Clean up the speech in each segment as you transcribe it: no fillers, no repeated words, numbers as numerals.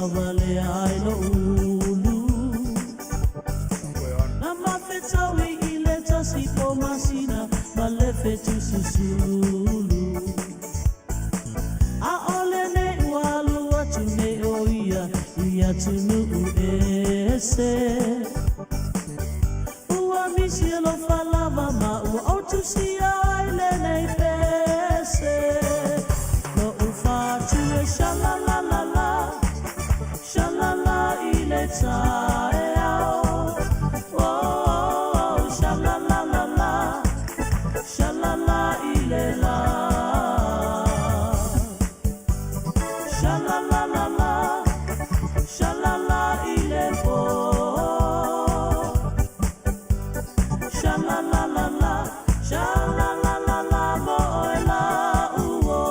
Avale ai lo ulu Nama fetawi ile tasi po masina Male fetu susulu A ole ne walu watu ne oia Ia tunu ese Ua misi lo falava ma ua otu si aile nei pese No ufatu e shalalalala Shalala ile tae ao Oh, shalalalala Shalala ile la Shalalalala Shalala ile po Shalalalala Shalalalala moela uo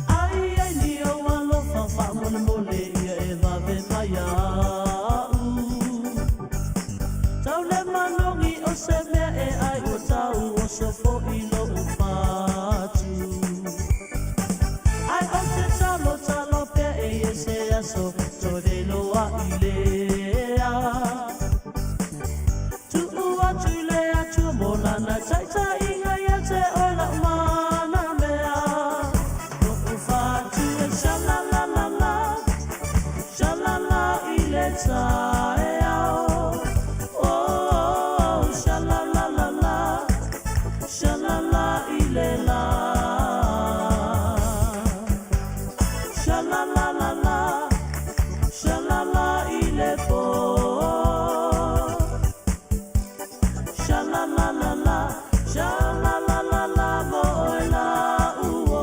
Ai ai ni o alo fa mole mole ia e va ve maya Tau le manongi o se mea e ai o tau o so fo i lo o fatu Ai o te talo pe e se aso to de loa i lea Tu ua tu lea tu molana taita inga ia te ola mana mea No u fatu e shalalalala Shalala i le tae ao Oh, shalalalala Shalala i le la Shalalalala Shalala i le po Shalalalala Shalalalala moela uo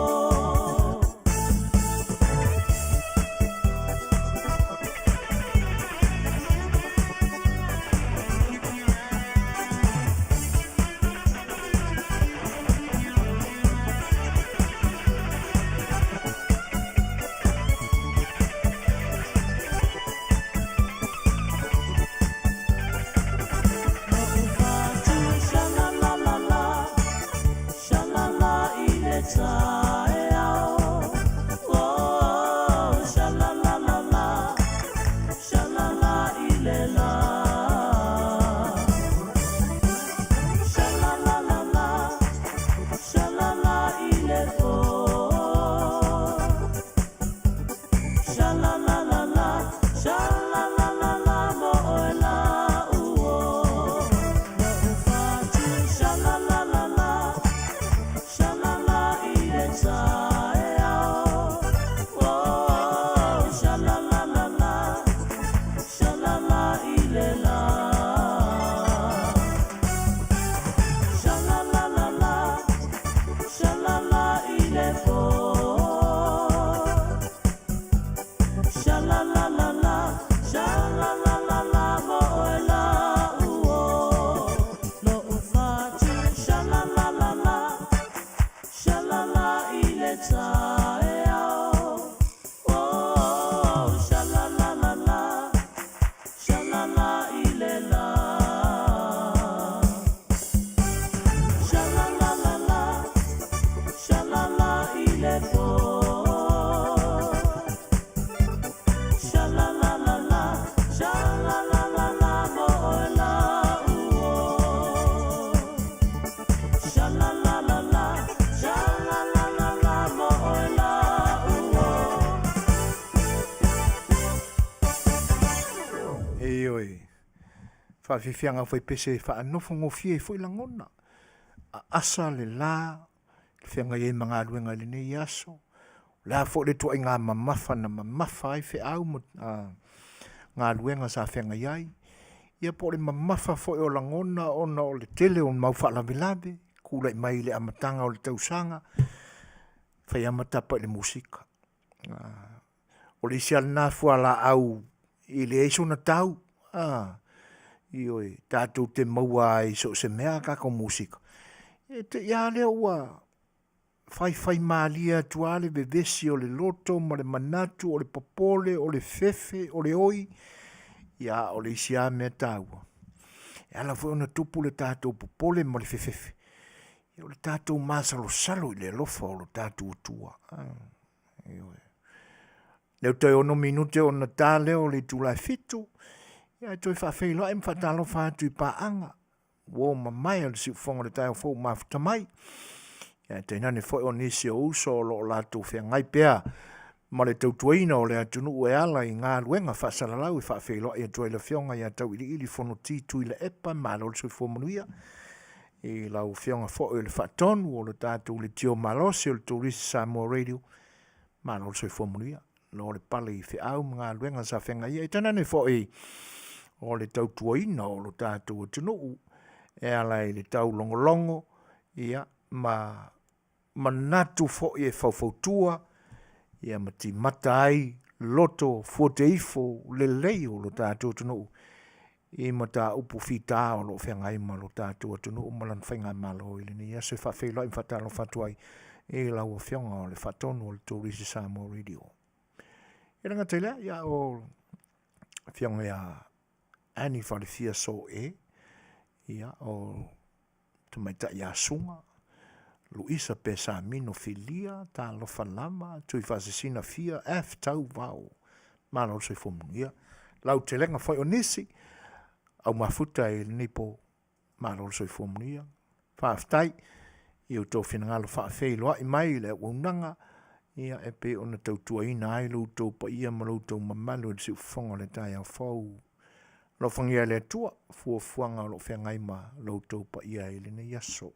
Faafefianga foi pese whaanofo ngofie foi langona. A asa le la, whianga ye mga aluenga le ne yaso. La fo le tua ngā mamafa na mamafa ai fe au ngā aluenga sa whianga iai. Ia po le mamafa fo e o langona ona o le tele o mau whaalavelave. Kula i mai le amatanga o le tausanga. Whai amatapa le musika. O le isi alina fua la au i le eiso na tau. Ioi, tātou te maua i so se mea kako musika. E te ia lea ua whai maalia tuale vevesi o le loto, ma le manatu, o le popole, o le fefe, o le oi. Ia o le isi a mea tāua. E ala fo ona tupu le tātou popole mo le fefefe. E o le tātou māsalo salo i le lofa o le tātou tua. Leo toi ono minute o na tā leo le tūlai fitu. Ia toi whawhailoa e mwhatalo whātu i pāanga. Wo mamai al si fonga le tai fo mafuta mai. Ya te nane foi o nisi o uso lo la tu fe ngai pea. Ma le tau tuaina o le atunu ue ala i ngā luenga whasalalau i whawhelo i atu le fionga i atau ili fono titu i le epa Malo le sui Manuia. I lau fionga fo i le whatonu o le tātu le tio Malosi o le turisi Samoa Radio. Malo le sui Manuia. Lo le pale i whiau ngā luenga sa whenga ia. I tanane fo i o le tau tuaina o le tātu atunu e ala i le tau longolongo ia ma natu fo i e faufautua ia ma ti mata ai loto fuateifo le lei o lo tātou tunu i ma tā upu fita o lo whengai ma lo tātou tunu malan whainga malo i le ni ia se whawhelo i whatalo whatuai e lau o whionga o le whatonu o le Tōrisi Samoa Radio. I ranga teilea ia o whionga ia ani whalifia so ia o tumaita ia sunga Luisa pesa mino filia ta Lokalame tui fasisina fia tau vau Malo se Manuia lau te lenga foi onisi au mafuta e nipo Malo se Manuia faaftai i o tō whinangalo whaafeiloa i mai le unanga ia e pe ona tautua ina ai lau tō pa ia ma lau tō mamalu e si ufonga le tai au fau lo fangia le tua fuanga lo whengai ma lau tō pa ia e le ne yaso.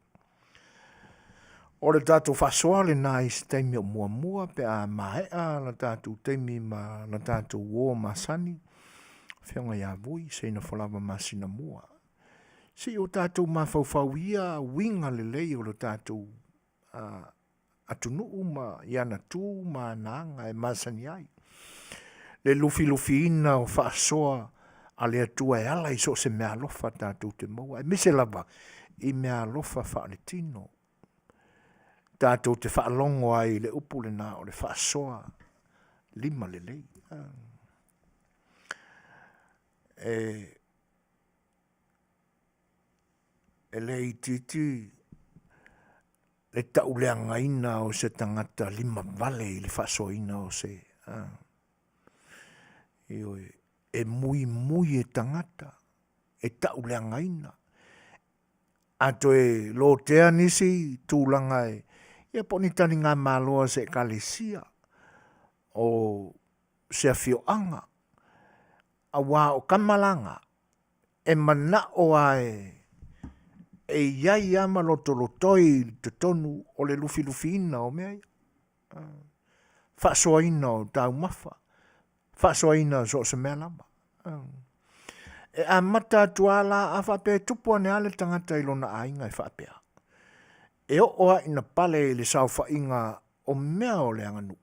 O le tātou whasoa le nā i se teimi o mua pe a mahea la tātou teimi ma la tātou wō masani whionga ia vui Seigafolava Masinamua. Si o tātou mawhauwhau ia winga le lei o le tātou atunuu ma iana tū ma nanga e masani ai. Le lufi ina o whasoa a le atua e ala i so se mea lofa tātou te maua. E mise lava i mea lofa wha le tino. Tātou te whaalongo ai le upu le nā o le whaasoa lima le lei. E lei titi le tauleanga ina o se tangata lima vale i le whaasoa ina o se. E mui e tangata e tauleanga ina. Ato e lo tea nisi tūlanga e ia poni tani ngā maloa se kalesia o se afioanga a wā o kamalanga e mana o ae e iai ama lotolotoi te tonu o le lufi ina o mea whaasoa ina o tau mafa whaasoa ina so se mea lama e a mata tuala a whapea tupua ne ale tangata ilona ainga e whapea. E oa ina pale le saufa inga o mea o le anganu.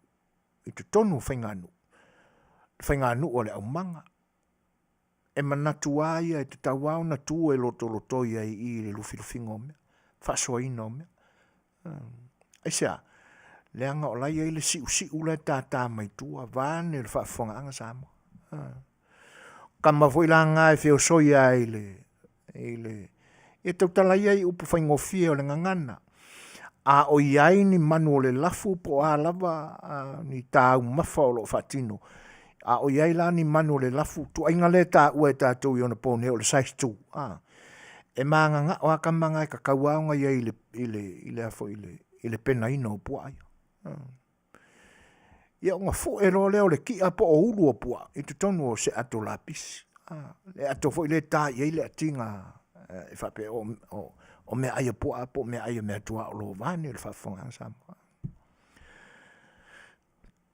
I te tonu whainganu. Whainganu o le au manga. E manatu aia e te tawao na tu e loto ia i le lufilufinga o mea. Whasoa ina o mea. E sea, le anga o lai e le siu le tata mai tua. Vane le whaafonga Samoa. Kama foilanga e feo soia e le e tautala ia i upu whaingofia o le ngangana. A o iai ni manu o le lafu po a lava ni tāu mafa o lo whatino. A o iai la ni manu o le lafu tu ainga le tā ue tātou i ona pōne o le sais tū. E maanga ngā o akamanga e ka kauaonga iai i le pena ina o pua ai. Ia o ngā fu e lo leo le ki a po o ulu o pua i tu tonu o se ato lapisi. Le ato fo i le tā iai le atinga e whape o mea aia pua po mea aia mea tua o lo vane le whafonga Samoa.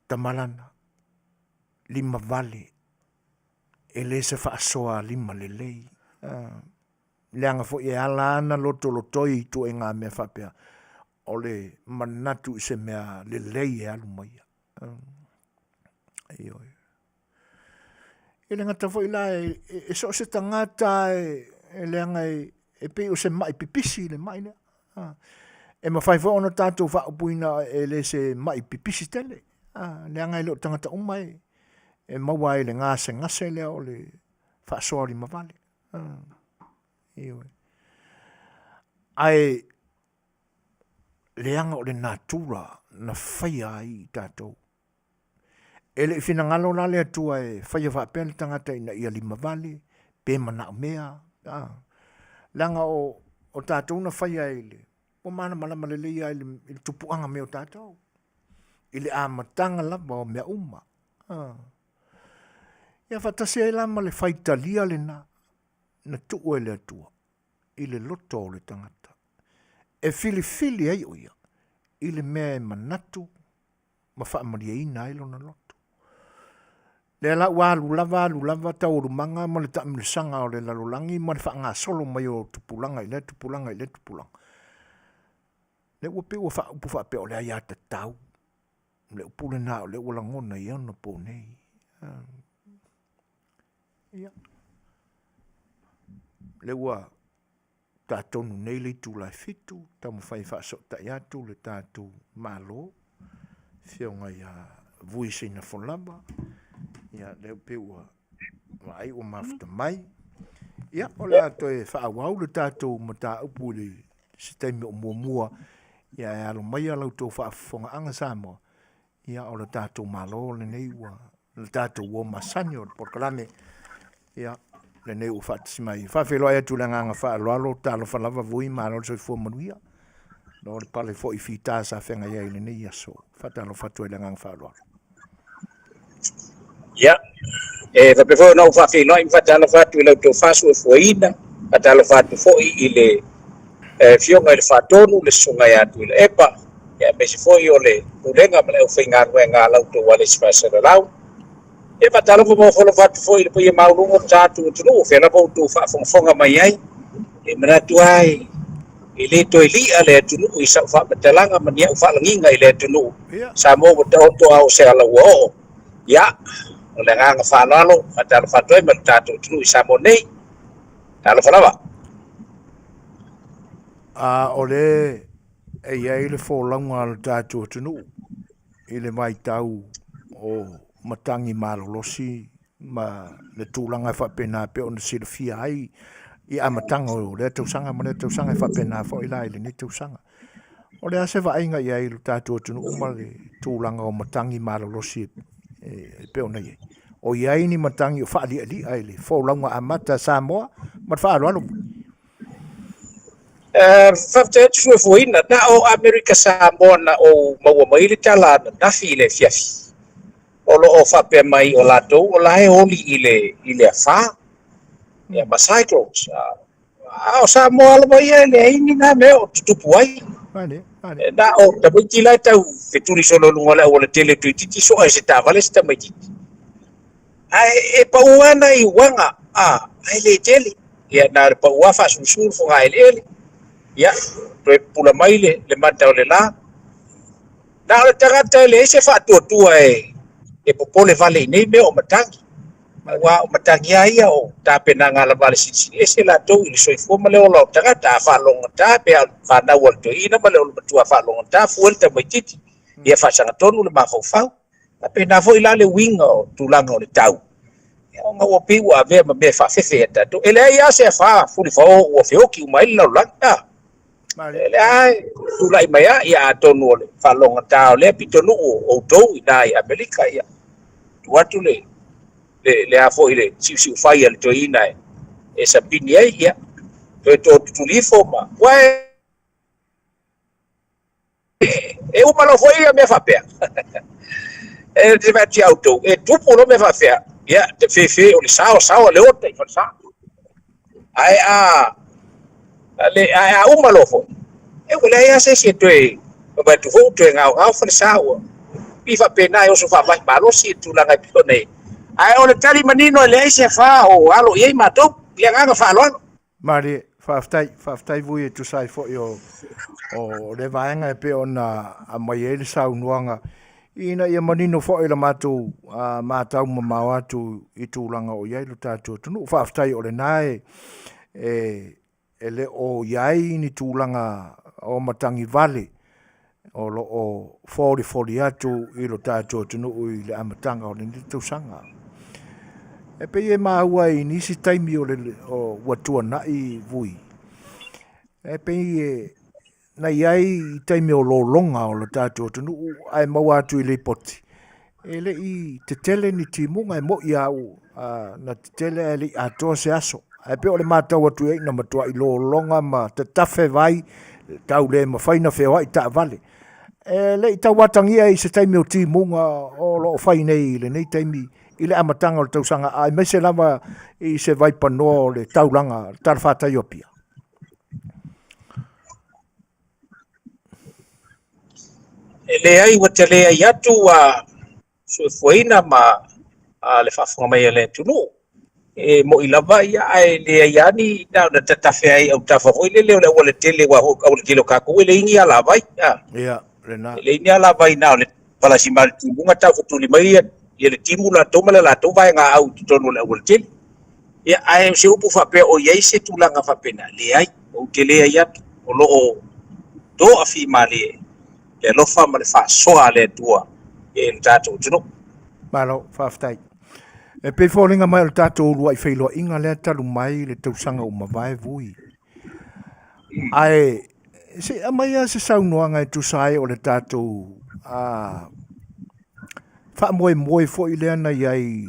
Tamalana, lima vale, e le se whaasoa lima le lei. Leanga fo i ala ana lotoi tu e ngā mea whapea o le manatu i se mea le lei e alu maia. E le ngata fo i la e so se tangata e leanga e pe o se mai pipisi le mai lea. E ma whai ona tātou whaupuina e le se mai pipisi tele. Leanga e leo tangata umai e maua e le ngase lea o le whaasoa li mawale. Iwe. Ai, leanga o le natura na whaia i tātou. E le whinangalo la le atua e whaia whapea le tangata ina ia lima vale, pe mana mea. Langa o tātou na whaia e le. O mana malama le leia i le tupuanga me o tātou. I le amatanga lava o mea uma. Ia whatase e lama le whaitalia le na tuu e le atua. I le loto o le tangata. E fili ai o ia. I le mea e manatu. Ma whaamaria ina ilo na loto. Le ala walu lava tau rumanga ma le taamilisanga o le lalolangi ma le whaanga solo mai o tupulanga i le tupulanga. Le ua pe ua whaupu whape o le aiata tau. Le upule na o le ua langona i ana po nei. Le ua tātonu nei le tu lai fitu, tamu whai whaasok ta iatu le tātu Malo, whionga ia vui Seigafolava, ia leo pe ua ai ua mafta mai. Ia, o le ato e whaawau le tātu ma tā upu le sitaimi o mua, ia e alo mai alau tō Faafofoga'aga Samoa, ia o le tātu Malo le nei ua, le tātu ua masani o le Polokalame, ia, le nei ua whaatasi mai. Whawheloa e atu le nganga whaaloalo, tālo whalava vui Malo le soifua Manuia, no le pale fo i whita sa whenga iai le nei aso, whatalo whatu e le nganga whaaloalo. Ia, e whapefo nau whawheloa i whatalo whatu i lau tō Fofogaina, whatalo whatu fo i le whionga i le whatonu, le sunga i atu i le epa, ia mesi fo i o le ulenga ma le au whaingaru e ngā lau tō wale spasara lau. E whatalo ko mo wholo whatu fo i le pia maulungo tātu o tunu, whena po tō whafonga mai ai, e manatu ai, i le to i lia le tunu, i sa whapatalanga ma nia whalanginga i le tunu, Samoa wa tau to au se ala ua o, ia, o le nganga whanalo, whatalo whatu e ma tātu o tunu i Samoa nei, talo whalawa. O le, e iai le wholaunga le tātu o tunu, i le mai tau o matangi malolosi, ma le tūlanga e whapena pe o na silafia ai, i amatanga o le tausanga, ma le tausanga e whapena fo i lai le ni tausanga. O le ase vainga i ai le tātu o tunu, ma le tūlanga o matangi malolosi pe o nei. O iai ni matangi o whaali ali ai le wholaunga amata Samoa, ma whaaloalo. Whafte Suasua na o Amerika Samoa na o maua mai le tala na nafi i le Afiafi. O lo o whape mai o latou, o lae oli i le awha, ia ma cyclones. O Samoa ala mai e le aini na mea o tutupu ai. Na o tabuiti lai tau wheturi solo lunga le o le tele tuititi so ai se tavale se tamaititi. E pauana i wanga, ai le tele. Ia na le paua whaasunsuru fo ngai le ele. Ia, toe pula mai le mata o le la. Na o le tangata le se whaatuatua e popole vale i nei mea o matangi. Wa o matangi aia o tāpena ngā la vale sinisini. E se la tau i le soifua ma le o lau tangata a whalonga tā, pe a whanau al toina ma le o le matua whalonga tā, fuelta maititi. Ia whasanga tonu le mawhauwhau. A pe na fo i la le winga o tūlanga o le tau. O ngā ua piwa a vea ma mea whawhewhe e tātou. E le ai a se a wha, fuli whao ua whioki umai lau langa. Le ai, tūlai mai a, ia a tonu o le whalonga tā o le pitonu o tou i nā i Amerika ia. Tuatu le a fo i le siu whai al toina e sapini ai ia. Toe tō tutulifo ma. Wae, e umalo fo ia mea whapea. E te mea ti auto, e tupu no mea whapea. Ia, te whewhe o le sao le ota i whansa. Ai a umalo fo. E wale ai ase si e toe, ma tu fo toe ngau whale sao. I whapena e oso whawai malosi e tūlanga i piko nei. Ai o le tali manino e le eise wha o alo iei matou, ia nganga whaaloano. Mari, whaftai vui e tu sai fo i o le vaenga e pe o na a mai e le sau nuanga. Ina ia manino fo i la matou mātau mamau atu i tūlanga o iei lo tātou tunu. Whaftai o le nae e le o iei ni tūlanga o matangi vale. O lo o fori atu i lo tātou tunu i le amatanga o le ni tausanga. E pe e maua I nisi taimi o watua na I vui. E pe na iai taimi o lo longa o le tātou tunu ai maua atu I le poti. E le I te tele ni timunga e mo I au na te tele e le atoa se aso. E pe o le mātau atu na matua I lo longa ma te tafe vai tau le mawhaina whewha I ta vale. E le I tau watangia I se taimi o timunga o lo whainei le nei taimi I le amatanga o le tausanga ai mai se lava I se vai panoa o le taulanga tarwhata Iopia. E le ai wa te lea I atu Suasua ma le Faafofoga'aga mai le tunu. E mo I lava ia ai le iani na tatafe ai au tafafoi le leo le ua le tele wa au le tele o kākou le ingi ala vai. Ia, rena. Le ingi ala vai na o le palasi ma le timunga tau futuli mai ia le timu la tau ma le la tau vai ngā au tonu le ua le tele. Ia ai se upu whapea o iai se tūlanga whapena le ai o te lea ia o loo do afi ma le lofa ma le whaasoa le tua e le tātou tunu. Malo, whaftai. E pe fōringa mai o le tātou urua I whailoa inga lea talu mai le tausanga o mawai vui. Ai, se amai se saunoanga e tusai o le tātou wha moe fo I lea na iai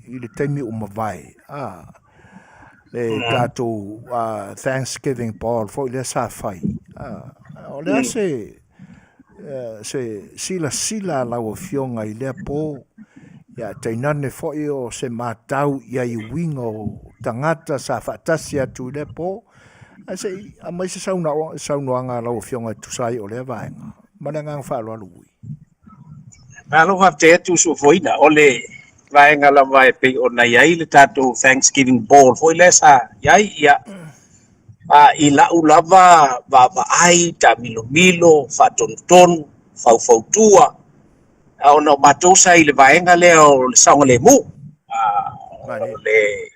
I le taimi o mawai. Le tātou Thanksgiving ball fo I lea sa whai. O lea se sila lau o fionga I lea po ia tainane foi o se matau ia I winga o tangata sa whaatasi atu I lea po a mai se saunoanga lau o fionga tusai o lea vaenga manangang whaalo alui Malo hafte atu Suasua o le vaenga la vai pe o na iai le tātou Thanksgiving ball foi le sa iai ia I lau lava ai ta milo whaatontonu faufautua o no matosa I le vaenga le o le saunga le mu le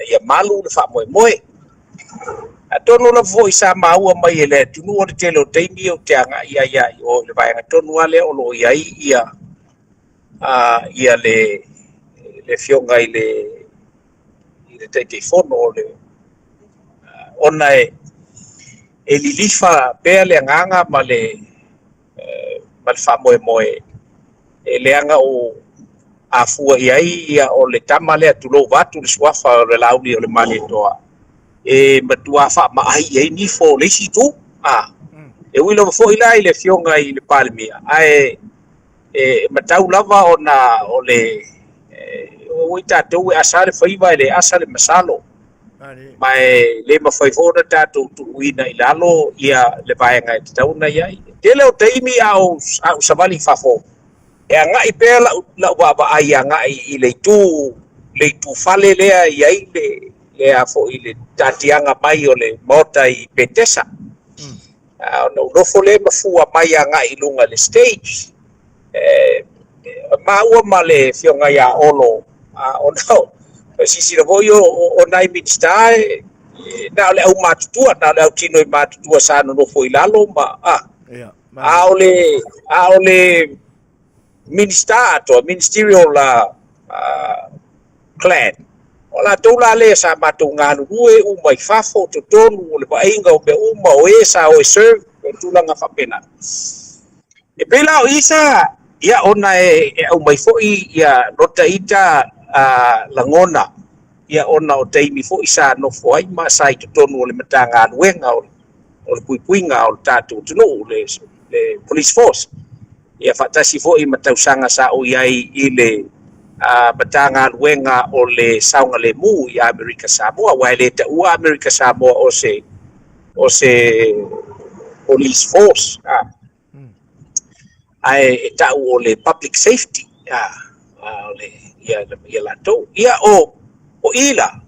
ia Malo le whaamoe a tonu la foi sa maua mai ele tunu o le tele o teimi o te anga ia o le vaenga tonu ale o lo iai ia ia le fionga I le teitefono o le ona e lilifa pea le anganga ma le whaamoe e leanga o afua iai ia o le tama le atulo watu le suafa o le lauli o le mali toa e matua wha maai iai ni fo le si tu e wilo fo ila I le fionga I le palemia ai e matau lava o le o I tātou e asare whaiva le asa le masalo mai le mawhaifona tātou tuuina I lalo ia le vaenga e tauna iai tele o teimi au savali fafo e ngai pe la wa ai ngai I le tu fale lea iai le afo I le tatianga mai o le mota I petesa no rofo le mafua mai ngai lunga le stage maua ma le fionga ia olo o no sisi na voio o nai minister na le au matutua na le au tino I matutua sa no rofo I lalo ma a ole minister to ministerial clan ola tola le sa matunga rue u mai fafo to tonu le painga o be uma o esa o serve tulanga fapena e pela o isa ia ona e au mai foi ia nota ita langona ia ona o teimi foi sa no foi ma sai to tonu le matanga ruenga o le puipuinga o tatu tunu le police force ia fatasi foi matausanga sa o iai I le matanga luenga o le saunga le mu I Amerika Samoa wa le ta ua Amerika Samoa o se police force ai ta o le public safety le ia la to ia o ila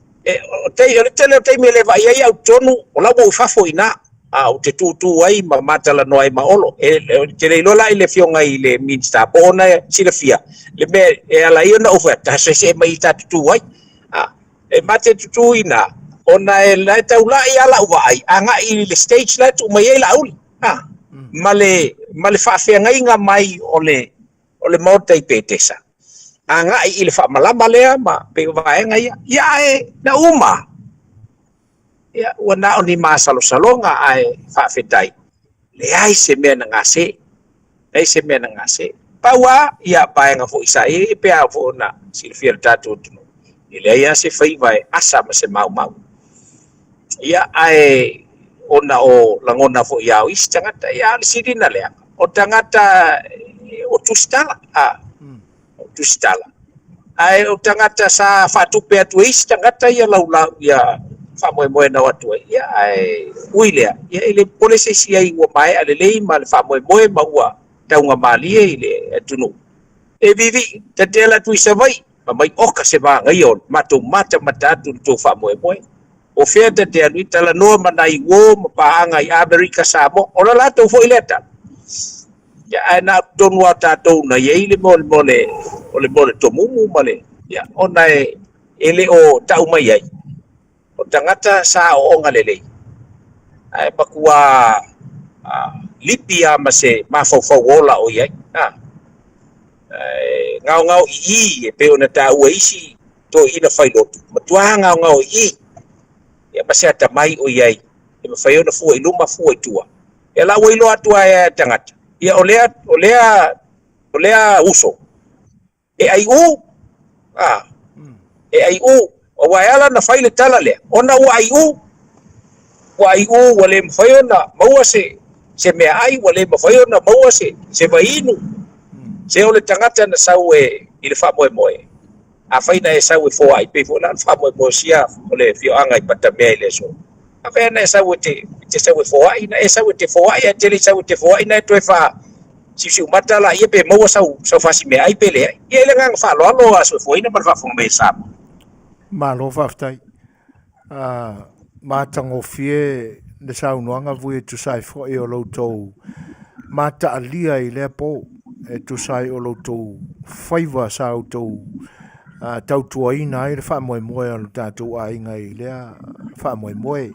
o te me le vai ai au tonu o la bo fafo ina o te tu ai ma matala no ai ma olo te le lola I le fionga I le minsta bona silafia le me e ala iona oferta se mai ta tu ai e mate tu ina ona e la taula I ala vai anga I le stage la tu mai la uli male fa fe ngai nga mai o le mota I petesa anga i le fa malama le ma pe vaenga ia e na uma ia wana oni masalo salonga ai fa fetai le ai se me na ngase ai se me na ngase pawa ia paenga fo isai pe a fo na silfier tatu tu ile ia se fai vai asa ma se mau ia ai ona o langona fo ia o istangata ia sidina le o tangata o tustala o tustala ai o tangata sa fatupe atu istangata ia laulau ia fa moe na watu ia ai uilea ia ile polisi sia i wa mai ale le mal fa moe maua taunga mali ile tunu e vivi tatela tu savai mai oka se va ngaio matu mata tu fa moe o fea te anu tala noa manai wo mapaanga i Amerika Samoa ora la to fo ileta ya ana tonu ata to na ye le mole to mumu male ya ona ele o tau mai ai o tangata sa o ngalele ai pakua lipia mase Fofogaina o ye ngau i pe ona tau isi to ina failotu matua ngau i ya basi ata mai o yai e mafai ona fu iluma fu itua e la wilo atua e tangata ya olea uso e ai u e ai u o waiala na faile tala le ona u ai u wale mafai ona maua se me ai wale mafai ona maua se vainu se ole tangata na sau e ile fa moe a faina e sau e fo ai pe fo na fa mo sia ole fio anga i pata me ile so a fe na sau te sau e fo ai na e sau te fo ai te le sau te fo ai na to fa si mata la ia pe mo sau fa si me ai pe le ia le ngang fa lo a so fo ina pa fo me sa Malo faftai matango fie le sau noanga vui tu sai fo e o lo tou mata alia i le po e tu sai o lo tou faiva sau tou tau tuaina i le wha moe alu tātou a inga i lea wha moe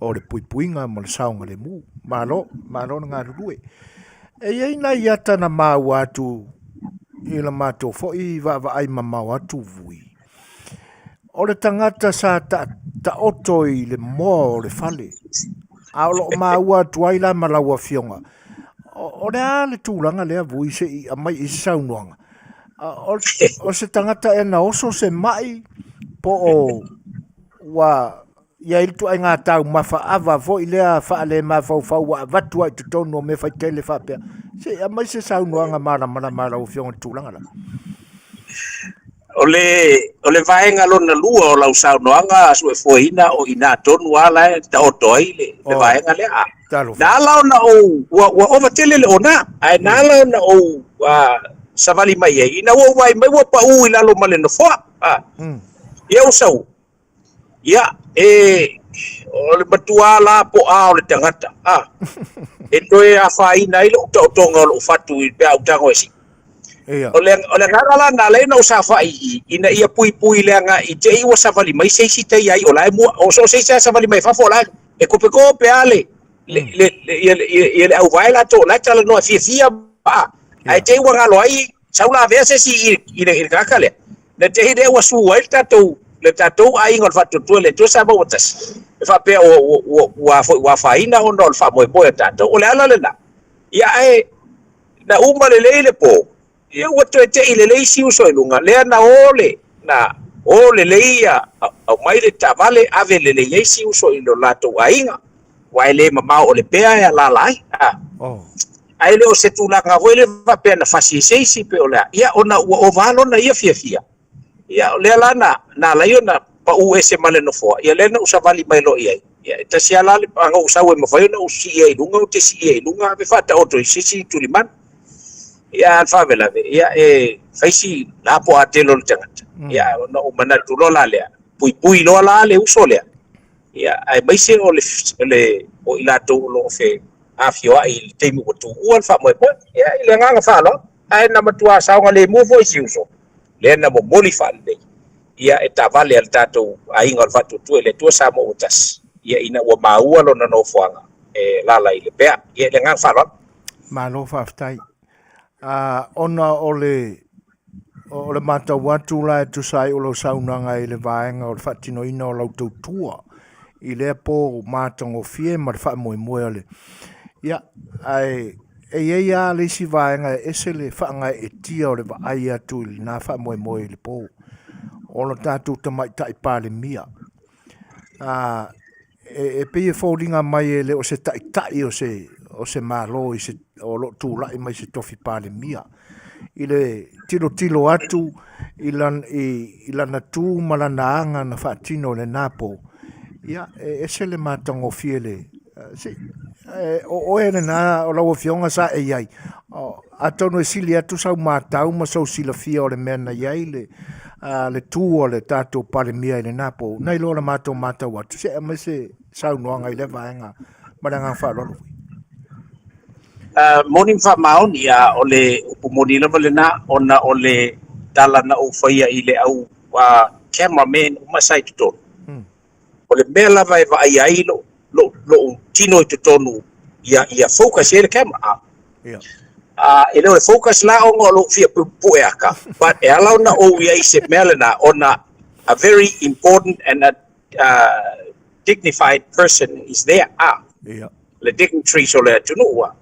o le puipuinga mo le saunga le mu malo na ngā rurue e eina i ata na mau atu i la mātou fo i wa ai ma mau atu vui o le tangata sa ta oto i le moa o le fale a o lo mau atu ai la malaua fionga o le a le tūlanga lea vui se i amai i saunuanga o se tangata e na oso se mai po o wa ia il tu ai ngā tau mawha awa fo i lea wha le mawhau wa watu ai tu tono me whai tele whapea se a mai se saunuanga mara o fionga tūlanga la o le vaenga lona lua o lau saunoanga asu e foina o ina tonu ala e ta oto ai le vaenga le a na lau na o wa overtele le ona ai na lau na o savali mai e ina wo vai mai wo pa u ila lo male no fo ia usau ia o le batua la po a o le tangata e toe a faina ilo tonga lo fatu i pe au tango esi o le ngala na le no sa fa ina ia pui le nga i te i wo savali mai se si te ai o la mo o so se savali mai fa fo la e ko pe ale le au vai la to la tala no fia ba ai te wa ngalo ai saula vese si i kakale le te hide wa su wa le tatou ai ngol fatu tu le tu sa ba wotas fa pe wa faina o no fa mo tatou o le ala le na ia e na uma le po ia wa te le si uso lunga le na ole le ia au mai le tavale ave le si uso i lo lato ainga wa le mama o le pe ya la lai ai le o se tu la nga vole va pe na fasi si pe ola ia ona o valo na ia fia ia le la na la yo na pa u ese male no fo ia le na usavali mai lo ia ta sia la le pa ngo usawe mo fa yo na usi e lunga o te si e lunga be fata oto si tu liman ia fa vela ia faisi la po atelo le tangata ia ona o mana tu lo la le pui lo la le uso le ia ai mai se o le o ilato lo fe Afiafi te mu tu uan fa mo ia ile nga fa lo ai na matua sa nga le mu vo si uso le na mo moli fa le ia e tavale al tatou ai ngol fa tu le tu sa mo utas ia ina wa maua lo na no fuanga e lala ile pea ia le nga fa lo malo fa ftai ona ole o le mātau atu la tu sai o lo saunanga i le vaenga o le whaatino ina o lau tautua. I lea po mātango fie ma le wha moe moe ale. Ia, ai, e a le si vaenga e se le whaanga e tia o le va ai atu i nā wha moe moe le po. O lo tātou tamai tai pāle mia. E pei e fōringa mai e le o se tai o se Malo i se o lo tūlai mai se tofi pāle mia. I le tilo atu i lana tū malana anga na whaatino le nāpo. Ia, e se le mātango fiele. O e le nā o lau fionga sa e iai. A tono e sili atu sau mātau ma sau sila fia o le mena iai le tū o le tātou pāle mia i le nāpo. Nei lo le mātau atu. Se e mai se sau noanga i le vaenga. Maranga whaaronu. Morning fa maon ia ole upumoni lava lena ona ole tala na o faia i le au cameraman masai to ole mela vai vai ai lo tino to tonu ia focus ele camera ele o focus la o lo fia pueaka but e ala na o ia se melana ona a very important and a dignified person is there le dignitary so le tunua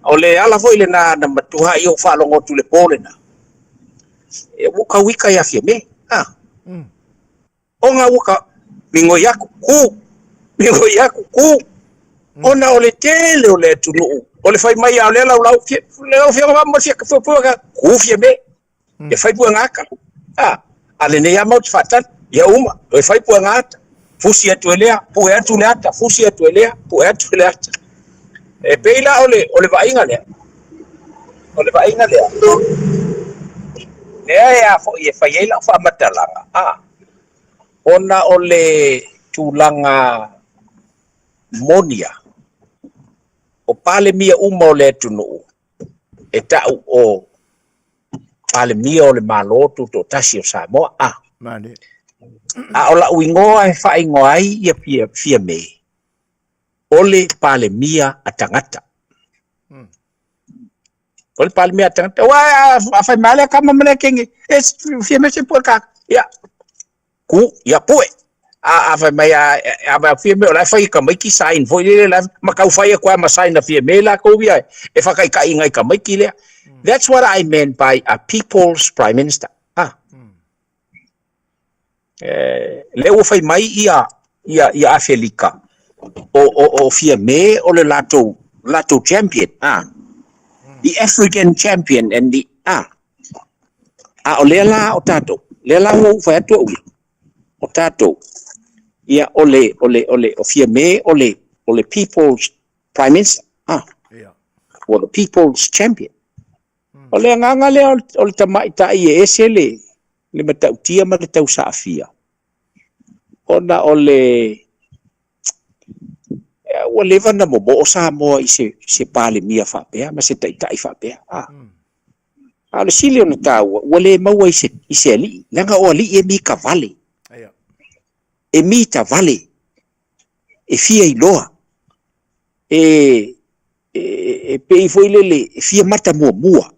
ole ala foi le na matuha i o whalongo tu le pole na. E wuka wika ya fie me. O nga wuka mingo yaku ku. Ona ole tele ole tunu. Ole fai mai au lela ulau fie. Leo fie mama fie ka ku fie me. E fai pua ngaka. Ale ne ya mau fatan. Ya uma. E fai pua ngata. Fusi atu elea. Pue atu leata. Fusi atu elea. Pue atu leata. E peila ole vainga lea. Ole vainga lea. Lea ea fo i e whaiela wha matalanga. Ona ole tūlanga monia. O pale mia uma o le tunu. E tau o pale mia o le Malo tu to tasi o Samoa. Mane. Ola uingoa e whaingoa ai ia fia mei. Ole pale mia atangata. Ole pale mia atangata. Wa fai male kama mele kengi. Es fie me se pua kaka. Ia. Ku, ia pue. Fai mai a fie me. Ola fai ka maiki sain. Foi lele la. Makau fai a kwa ma sain na fie me la kou via. E whakai ka ingai ka maiki lea. That's what I meant by a people's prime minister. Leo fai mai ia Afiafi. O fia me o le lato champion the African champion and the o lela o tato lela o fa to o tato ia ole o fia me ole people's prime minister or the people's champion ole nganga le ole tamai tai esele le matautia ma le tau safia ona ole o leva na mo o Samoa i se pale mia whapea, ma se tai whapea. Le sile o na tau, o le maua i se ali, langa o ali e mi ka vale. E mi ta vale, e fia i loa. E pei foi lele, e fia mata mua.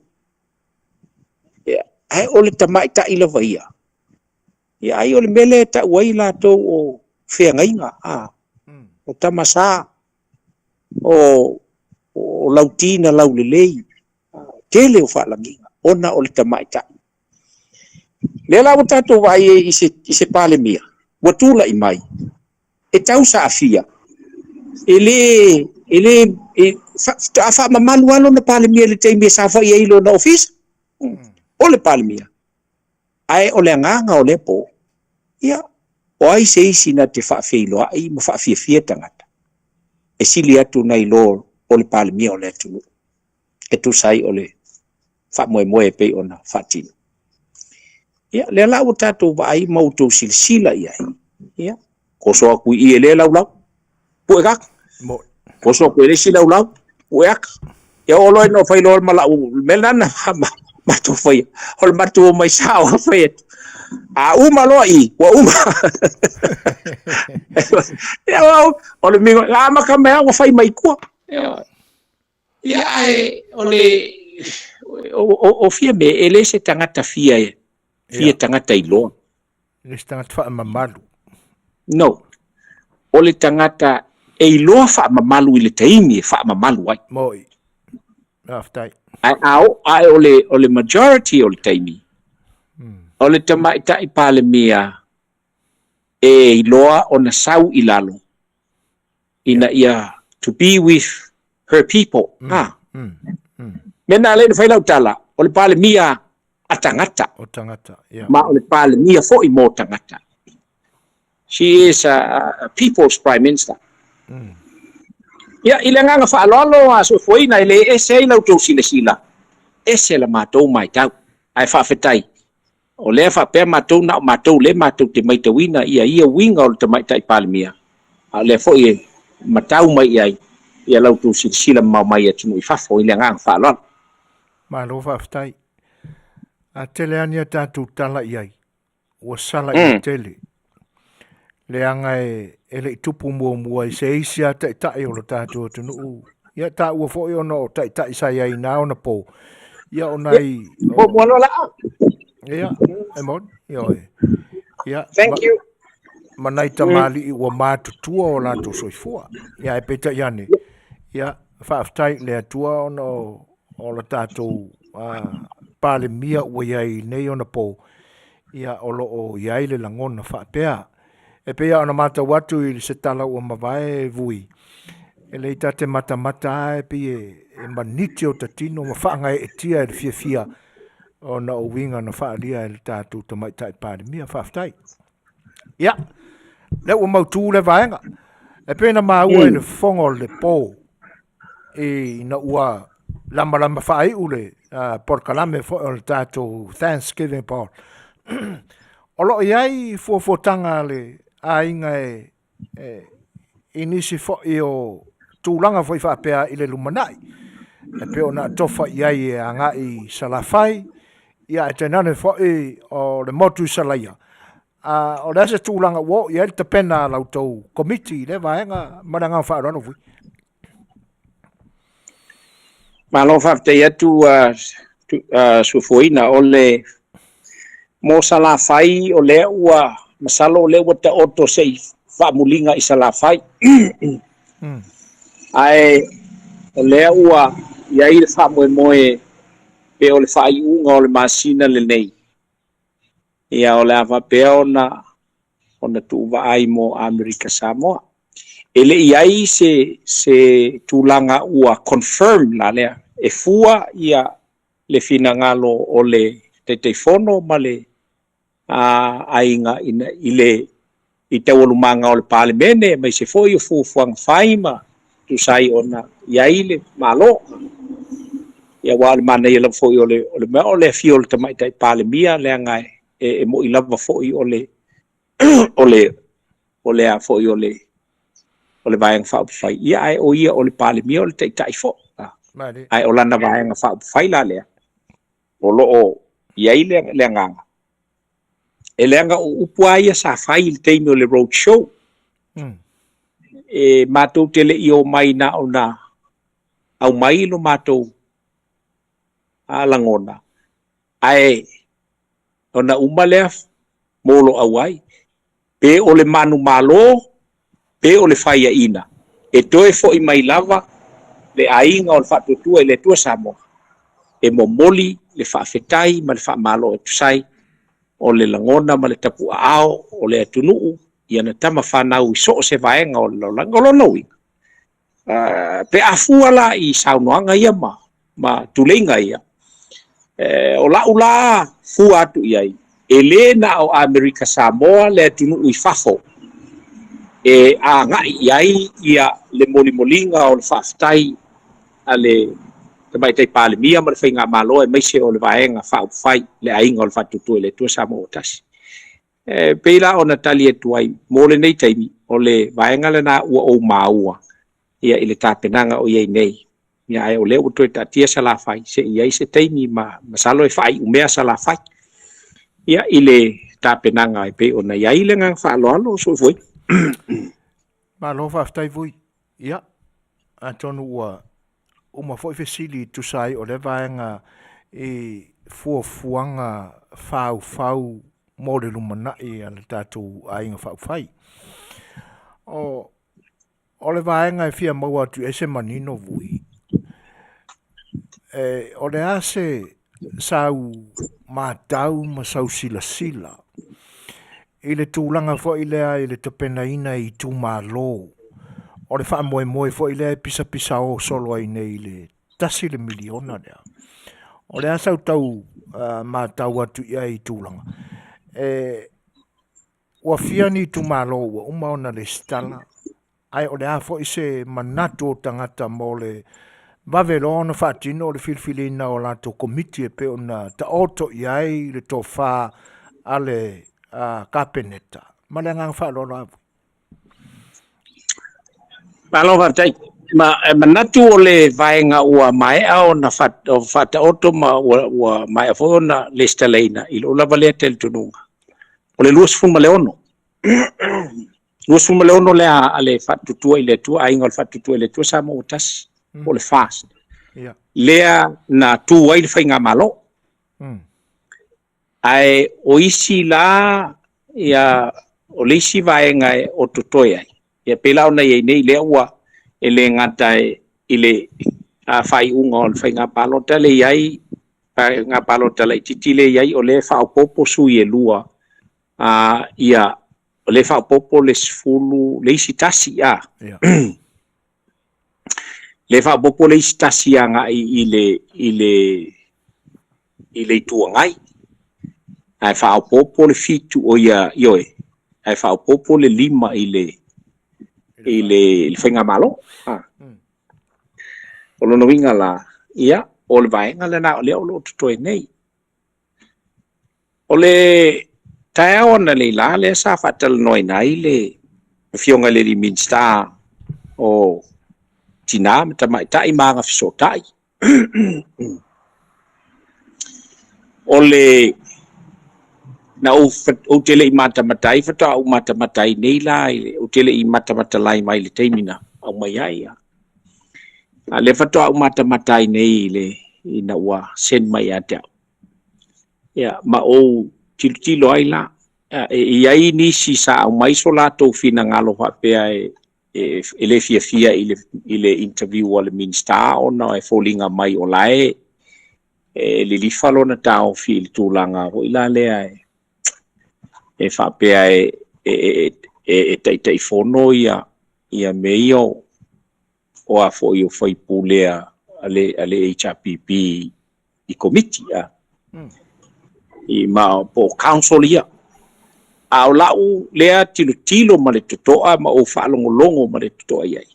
Ai o le tamai ta ila vaia. Ai o le mele ta uai la tau o fea ngainga. O tamasa o lautina laulelei tele o whaalanginga ona o le tamaita le la o tatou vai i se pale mia ua tula i mai e tau sa afia ele a whaamamalu alo na pale mia le teimia sa whai eilo na office o le pale mia ai o le anganga o le po ia o ai se isi na te whaafeiloa ai ma whaafiafia tangata. E sili atu nei lo o le pale mia o le atu. E tu sai o le whaamoe pe ona whaatino. Ia, le la o tatou wa ai mautou silsila ia. Ia, ko soa kui i e le lau. Pue kaka. Ko soa kui e le si lau. Pue kaka. Ia o loe no whailoa malau. Melana matu whaia. Hol matu o mai sao whaia. Uma loa i, wa uma. Ia ole mingo, ma ka mea wa fai mai kua. Ia ai ole o fia me ele se tangata fia tangata iloa. Le tangata whaamamalu. No. O le tangata e iloa whaamamalu i le taimi e whaamamalu ai. Moi. Aftai. Ai o le majority o le taimi. O le tamaita i pale mia e iloa o na sau i lalo. Ina ia to be with her people. Mena le fai lau tala. O le pale mia a tangata. O tangata, yeah. Ma o le pale mia fo i mo tangata. She is a people's prime minister. Ia ile nganga whaalolo a Suasua ile ese lau tau sila. Ese la mātou mai tau. Ai whaafetai. O lea whapea mātou na o mātou le mātou te maita wina ia winga o le te maita i palemia. A lea fo i matau mai iai. Ia lau tau sila mau mai atunu i whafo ile nganga whaalolo. Malo whaafetai. A tele ania tātou tala iai. Ua sala i tele. Leanga e le tupu mua i se isia tai o lo tātou atunu. Ia tā ua fo i ono tai sa iai nā ona po. Ia onai... Mono la. Ia, e mon. Ia. Thank you. Manai tamali i ua mātutua o lātou soifua. Ia e peta iane. Ia, whaaftai le atua ono o la tātou pale mia ua iai nei ona po. Ia o lo o iai le langona whaapea. E pea ona mata watu i se tala ua mawae vui. E le ita te mata e pia e maniti o tatino ma whaanga e tia e fia o na o winga na whaalia e le tātou ta mai tai pāre mia whaaftai. Ia, le ua mautu le vaenga. E pena maua e le fongo le pō e na ua lama whaai ule Polokalame o le tātou Thanksgiving Paul. O lo iai fuafotanga le a inga inisi fo i o tūlanga fo i whaapea i le lumanai. E peo na tofa iai e anga i salafai, ia e tenane fo i o le motu i salaia. O le ase tūlanga wo, ia le tapena lau tau komiti le vaenga maranga whaarano fui. Malo whaaftai atu Suasua o le mo salafai o le ua masalo le wata oto sei whaamulinga i salafai. Ai le ua iai le whaamoe pe o le whaaiunga o le masina le nei. Ia o le awa pea ona tuuwa ai mo Amerika Samoa. Ele iai se tūlanga ua confirm la lea. E fua ia le finangalo o le teiteifono ma le ainga i te walumanga o le palemene mai se foi o fuafuanga whaima tu sai ona iai le malo ia wale mana ia la foi o le mea o le fio le tamaita i palemia le angai e mo i lava foi o le a foi o le vaenga whaupawhai ia ai o ia o le palemia o le teitai fo ai o lana vaenga whaupawhai la lea o loo iai le nganga. E leanga o upuaia sa whai le teimi o le road show. E mātou tele i o mai na o na au mai lo mātou a langona. Ai o na umalea molo au ai. Pe o le manu malo, pe o le whaia ina. E toe fo i mai lava le ainga o le whatutua i le tua Samoa. E momoli le whaafetai ma le whaamalo e tusai. O le langona ma le tapu ao, o le atunuu, ia na tama whanau i so se vaenga o lolonowi. Pe afua la i saunoanga ia ma tuleinga ia. O la fua atu iai. E le na o Amerika Samoa le atunuu i fafo. E a ngai iai ia le molimolinga o le whaafetai a le tamaitai palemia ma le whainga malo e maise o le vaenga whaupwhai le ainga o le whatutua le tua Samoa tasi. Peila o Natali e tuai mo le nei taimi o le vaenga le na ua o maua ia i le tāpenanga o iei nei. Ia ai o le o toe tatia salafai se iai se taimi ma salo e whai umea salafai. Ia i le tāpenanga e pe o na iai le ngang whaaloalo so vui. Malo whaftai vui. Ia. Antonu ua uma foi fesili tu sai o le vaenga e fuafuanga fau mo le lumana e ala tātou ainga whaufai. O le vaenga e fia maua atu e se manino vui. O le ase sau mātau ma sau sila. I le tūlanga fo i lea i le tapenaina i tū Malo. O le wha moe fo i lea pisa o solo ai nei le tasi le miliona lea. O le asau tau mātau atu ia i tūlanga. Ua fia ni tū Malo ua umaona le stala. Ai o le a fo i se manatu o tangata mo le Vavelo na whaatino o le filfilina o lato komiti e pe ona ta oto iai le tō wha ale kapeneta. Ma le ngang wha lolo avu. Malo vartai. Manatu o le vaenga ua mai ao na whata oto ma ua mai afo na le staleina i lo lava lea tel tununga. O le luas fuma leono. Luas fuma leono lea ale whatutua i le tua, ainga o le whatutua i le tua sa mo utasi. O le fast. Lea na tu ai le whainga malo. Ai o isi la ia o le isi vaenga e o tutoi ai. Ia pelau na iei nei lea ua e le ngata i le whai unga o le whainga palota le iai ngā palota le titi le iai o le whaopopo sui e lua ia o le whaopopo le sfulu le isi tasi a. Le fa bopo le istasi anga i le tuangai. Ai fa bopo le fitu o ia ioe. Ai fa bopo le lima i le whainga malo. O lono winga la ia o le vaenga le na o le o lo tutoi nei. O le tae ona le la le sa fatal noi nai le fionga le minsta o tina mata mai tai manga fisotai ole na o tele i mata matai fata o mata matai nei la o tele i mata matai mai le taimina au mai ai a le fata o mata matai nei le ina wa sen mai ata ya ma o tilo ai la e ai ni si sa au mai so la to fina ngalo fa pe ai e le fia i le interview o le minsta o na e folinga mai o lae e le lifalo na tau fi le tūlanga o ila lea e whapea e taitai fono ia meio o a fo i o whaipulea ale HRPP i komiti i ma po council ia au lau lea tilo ma le tutoa ma o whaalongolongo ma le tutoa iai.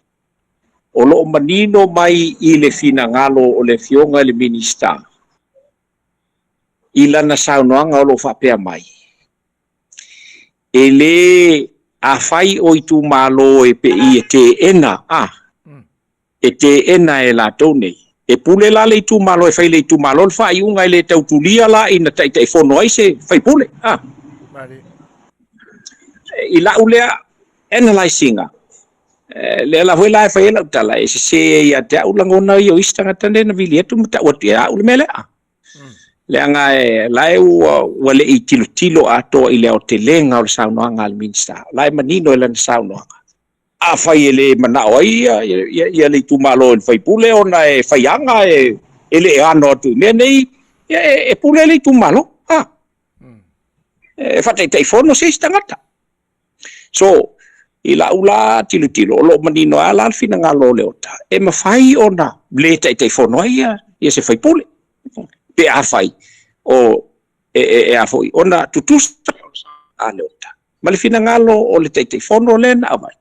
O loo manino mai i le fina ngalo o le fionga le minista. I lana saunoanga o lo whapea mai. E le a whai o i tu Malo e pe i e te ena. E te ena e la nei. E pule la le i tu Malo e whai le i tu Malo. Le whai unga i le tautulia la i na taitai whono ai se whai pule. I la ulea analysinga le la huela fa ela tala e se ia te ulangona yo istanga tande na vilietu mata watu ya ulmele le anga la wale i tilo ato ile o te lenga o sauno anga al minsta la manino ile sauno a fa ele mana o ia le tu Malo fai pule ona e fai anga ele ano tu nei e pule le tu Malo e fa te telefono se istangata. So, ila ula tilo lo manino ala fina ngalo leota. E mafai ona leta i telefono ia se fai pule. Pe a fai o a foi ona tutusta a leota. Ma le fina ngalo o le telefono lena avai.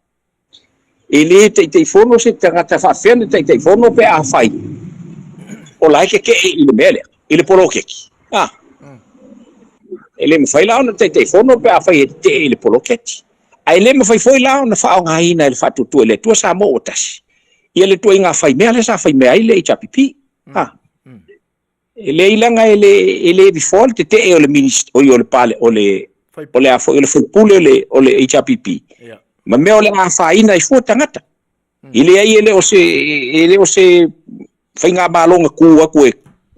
E le telefono se tangata fa fene telefono pe a fai. O la ke i le mele, i le polokeki. Ele mafai la ona telefono pe a fai te le polokeki. Ai le mafai foi la na fa nga ina le fatu tu le tu sa mo otasi ia le tu nga fai mea le sa fai mea ile HPP ele ilanga ele default te o le minister o le pale o le a foi le foi pule o le HPP ma me o le nga fa ina i fo tangata ile ai ele o se fai nga balonga ku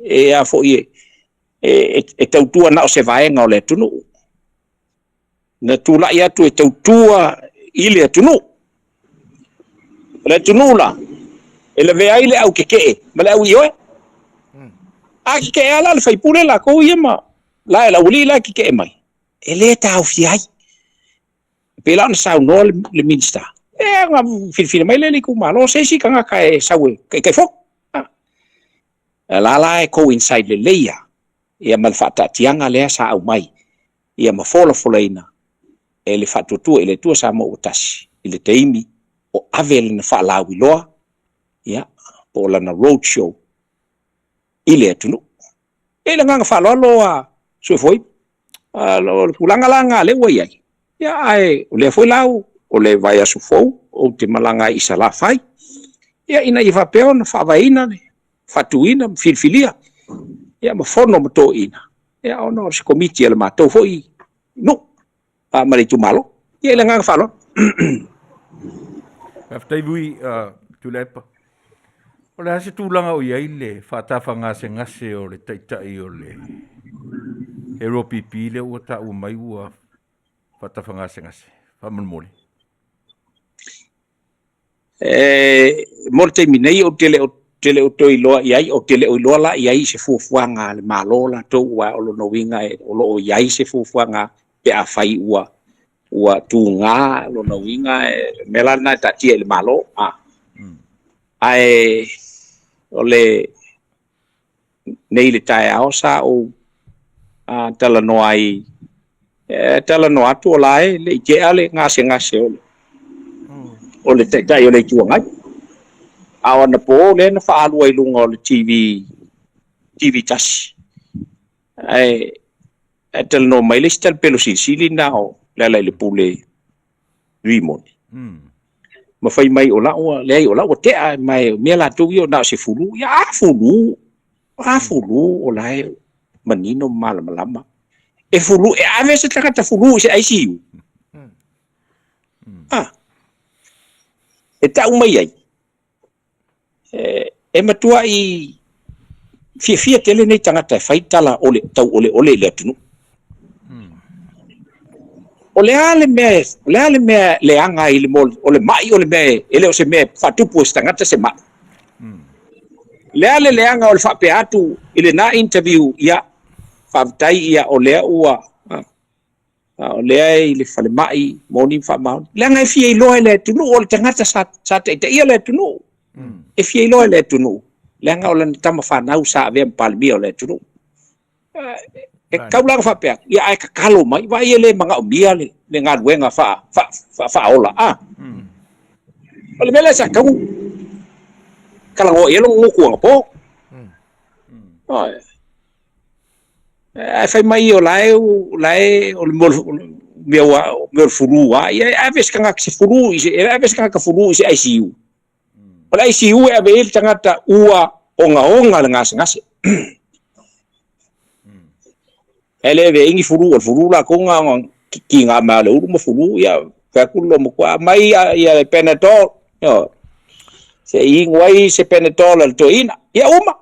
e a fo e tautua na o se vaenga o le tunu na tula ia tu e tautua ile tunu le tunu la ele vea ile au keke ma le au ioe a keke ala le fai pule la ko ia ma la la uli la keke mai ele ta au fiai pe la na sau no le minsta e nga fil mai le ku malo se si kanga kai sau kai fo la e ko inside le leia ia mal fata tianga le sa au mai ia ma fola ele fatutu ele tua sa mo utasi ile teimi o avel na fa la wiloa ia po la na road show ile tunu ele nga fa lo a so foi lo kulanga le wai ai ia ai le foi lau o le vai a sufou o te malanga isala fai ia ina i va peo na fa vaina fatuina filfilia ia ma fono moto ina ia ono se komiti le matou foi no mari tu malo ia le nga fa lo after we tulepa ola se tulanga o ia ile fatafanga se ngase o le taitai o le Europe le o ta o mai ua fatafanga se ngase famolmole morte minei o tele o toi loa iai o tele o loa la iai se fufuanga le malo la to wa o no winga o lo iai se fufuanga pe a fai ua tunga lo no winga melana tati le malo ai ole nei le tai ao sa o tala no ai tala no atu lai le ke ale ngase o le tai o le tuanga awana po le na fa alu ai lunga o le TV tas ai tala no mai le stel pelo sili na o le pule rimoni ma fai mai o la o te mai me la tu yo na se fulu ya fulu o la manino malama e fulu e ave se taka fulu se ICU e ta umai ai e matua i fia tele nei tangata fai tala ole tau ole le tunu o le ale me le anga i le mol o le mai o le me ele o se me fatupu stangata se mai le anga o le fa pe atu ile na interview ia fa tai ia o le ua o le ai le fa le mai moni fa ma le anga fi i lo le tunu o le tangata sa te ia le tunu e fi i lo le tunu le anga o le tama fa nau sa ve palmi o le tunu e kaula fa pe ia ai ka kalo mai vai ele manga bia le nga wenga fa ola ole mele sa ka kala ngo yelo ngo ko po ai fai mai o lai o me furu ia aves kanga se furu aves kanga ka furu se ICU o ICU e ave tangata ua onga le ngase ele ve ingi furu la ko nga ki nga ma le mo furu ya ka kulo mo kwa mai ya penetol yo se ingwai se penetol al to ina ya uma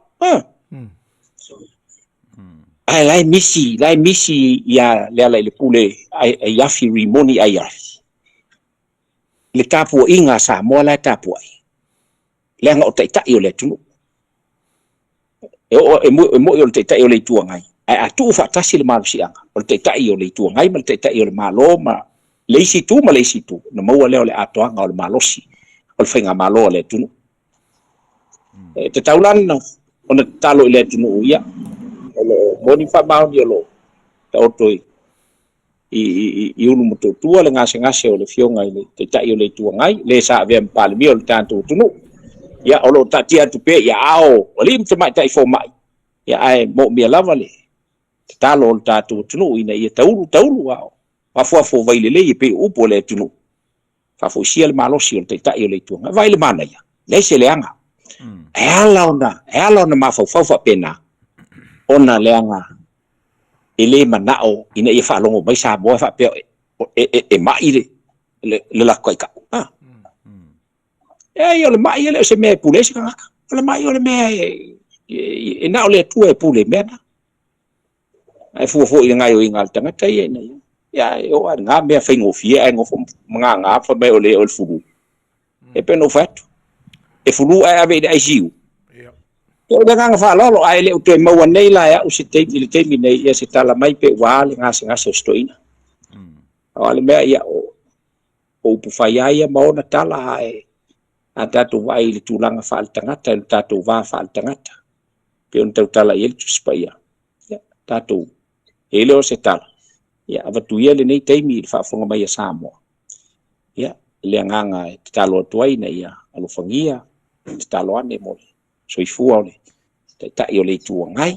ai lai misi ya le pule ai yafi rimoni ai yafi le tapu inga Samoa la tapu ai le nga o tai o le tunu e mo yo le tai o le tuangai ai atu fa tasi le malo sianga o te tai o le tuangai ma te tai o le malo ma leisi tu na maua leo le atoanga o le malosi o le whainga malo le tunu te taulan o na talo le tunu ia o le moni wha maoni o lo ta otoi i unu mototua le ngase o le fionga i te tai o le tuangai le sa avea mpalimi o le tantu tunu ia o lo tatia tupe ia ao o lim te mai tai fo mai ia ai mo mia lava le talo o tatu tunu ina ia taulu ao fafo vai le pe upo le tunu fafo sia le malosi o te tai o le tuanga vai le mana ia le se le anga e ala ona mafau pena ona le anga ele manao ina ia fa longo mai sa bo fa pe e mai le la koika e yo le mai le se me pulesi kanga le mai o le me e na ole tu e pule mena ai fo i ngai o ingal tanga tai na ya o nga me fa ngofie ai ngofo nga fa me ole o fulu e peno fatu e fulu ai ave ai siu o nga fa lo ai le te mau nei la ya o se te nei ya se tala mai pe wale nga se stoina o le me ya o pu fa ya mau na tala ai a tatu vai le tulanga fa tangata tatu va fa tangata pe on tala il tu spaia ya tatu ele o se tala ya avatuia le nei taimi fa fonga mai Samoa ya le nganga talo tuai na ya alo fangia talo ane mo soifua ole ta yo le tu ngai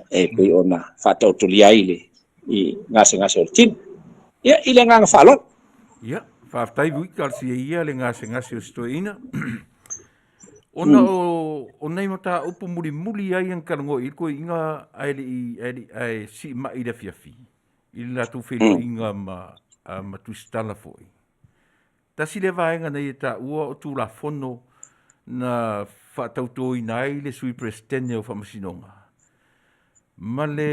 e pe ona fa ta tulia ile i ngase o tin ya ile nganga fa lo ya fa tai wi kal si ia le ngase o stoina ona o nei mata upu muli ai ang karango i ko inga ai si ma ida fiafi ila tu felo inga ma tu stala foi ta si le vaenga nei ta ua o tu la fono na fa tauto inai le sui presidente o fa masinonga ma le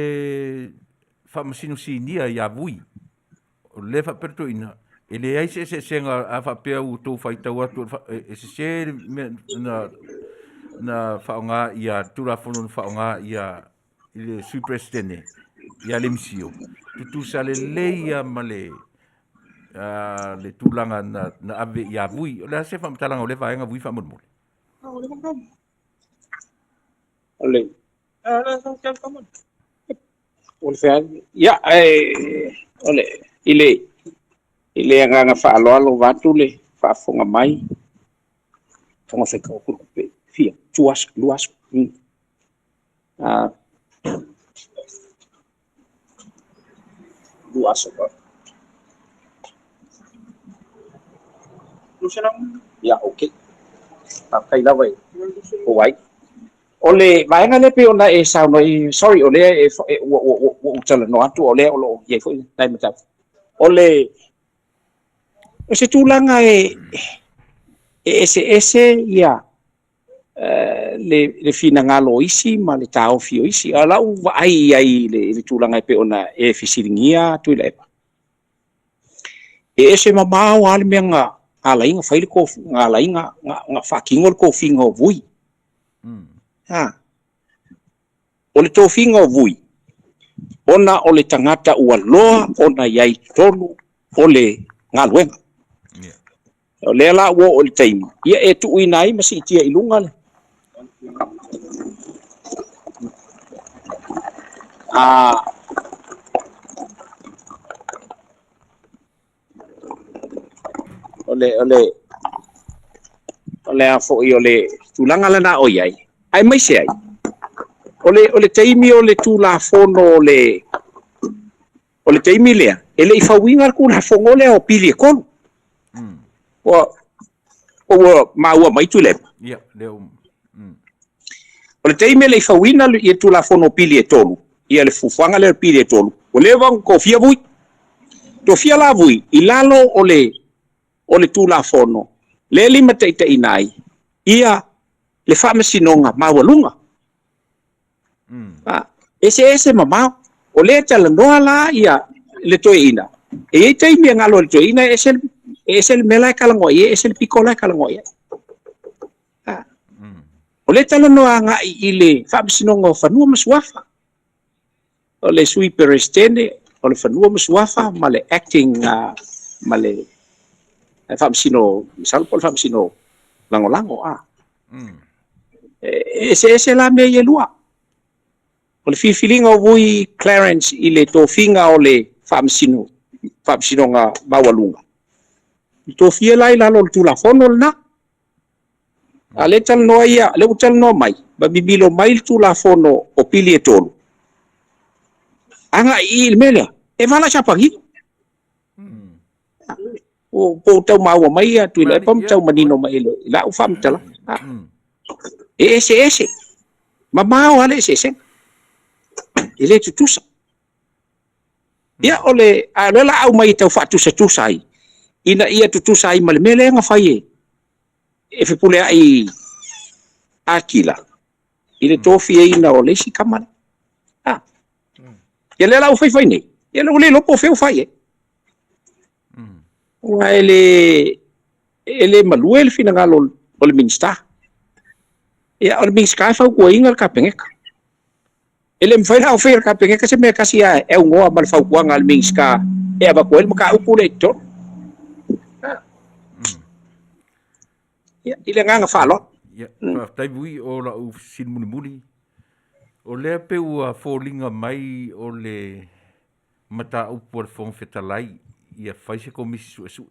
fa masino si nia ya vui o le fa perto ina ele ai se senga a fa pe u to fa tau atu se na fa nga ia tu la fono fa nga ia le sui presidente ia le misio tu sale leia male le tulanga na ave ia vui le se fa talanga o le vaenga vui fa mo ole ole fa ya ole ile nga fa alo watu le fa fonga mai fonga se ko pe fia luas luas ba ya okay kai la vai o vai ole vai nga le pe ona e sa no sorry ole o tala no atu ole o ye foi dai mata ole se tulanga ese ya le fina ngalo isi ma le tau fio isi ala u ai le tulanga pe ona e fisiringia tu le ese mamau al menga ala inga faile ko ngala inga nga fakingol ko fingo vui ole to fingo vui ona ole tangata ua loa ona yai tolu ole ngaluenga ole la wo ole taimi ia e tu inai masi tia ilunga le ole a fo ole tulanga lana o yai ai mai se ai ole taimi ole tu la fono ole taimi lea ele ifawinga ku la fongole o pili ko o maua mai tu le ya le ole taimi le ifawina le tu la fono pili e tolu ia le fufanga le pili e tolu ole vang ko fia vui to fia la vui ilalo ole tu la fono le lima te inai ia le fa masinonga mawalunga ese mama o le tala noa la ia le toe ina e te mi ngalo le toe ina ese le mela kalango ia ese le pikola kalango ia o le tala noa nga ile fa masinonga fanua maswafa o le sui perestene o le fanua maswafa ma le acting ma le fa masino misal po fa masino lango ese la me ye lua o le fifilinga o vui Clarence i le tofinga o le whamsino nga mawalunga. I tofia lai lalo le tula fono na. A le tal noa ia, le utal noa mai, ba bibilo mai le tula fono o pili e tolu. Anga i il melea, e vala chapangi. O po tau maua mai a tuila, e pam tau manino mai le, la u whamtala. E ese. Ma mao ale ese. Ele tutusa. Ia ole a lela au mai tau tusa ai. Ina ia tutusa ai male nga fai e fe pule ai akila. le tofi ina o le si kamana ia le lau fai nei ia le lopo feu fai ua ele malua ele finagalo o le minista ia o le minista fa ko inga ka pengeka ele me fai la ofer ka pengeka se me kasi e ungoa mal fa ko ngal minista e aba ko el maka upu le to ia ile nga fa lo ia tai bui o la u sin muli o le pe ua folinga mai o le mata upu fon fetalai ia fai se komisi su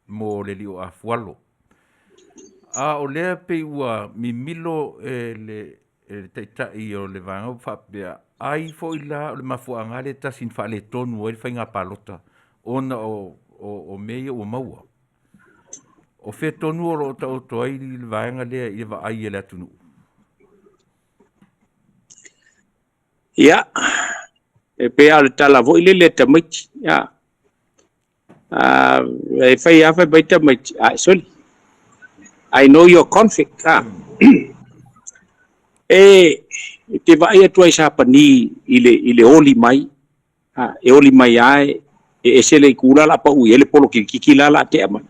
mo le li o afualo a o le pe ua mimilo le taitai o le vanga fa pe ai foi la o le mafuanga le tasin fa le tonu o le fainga palota ona o meia o maua o fe tonu o ta o toi le vanga le i va ai le tunu ia e pe al tala vo ile le tamit ia e fai afa baita mit sorry I know your conflict te vai tu ai sa pani ile oli mai e oli mai ai e sele kula la pa u ele polo ki la te ama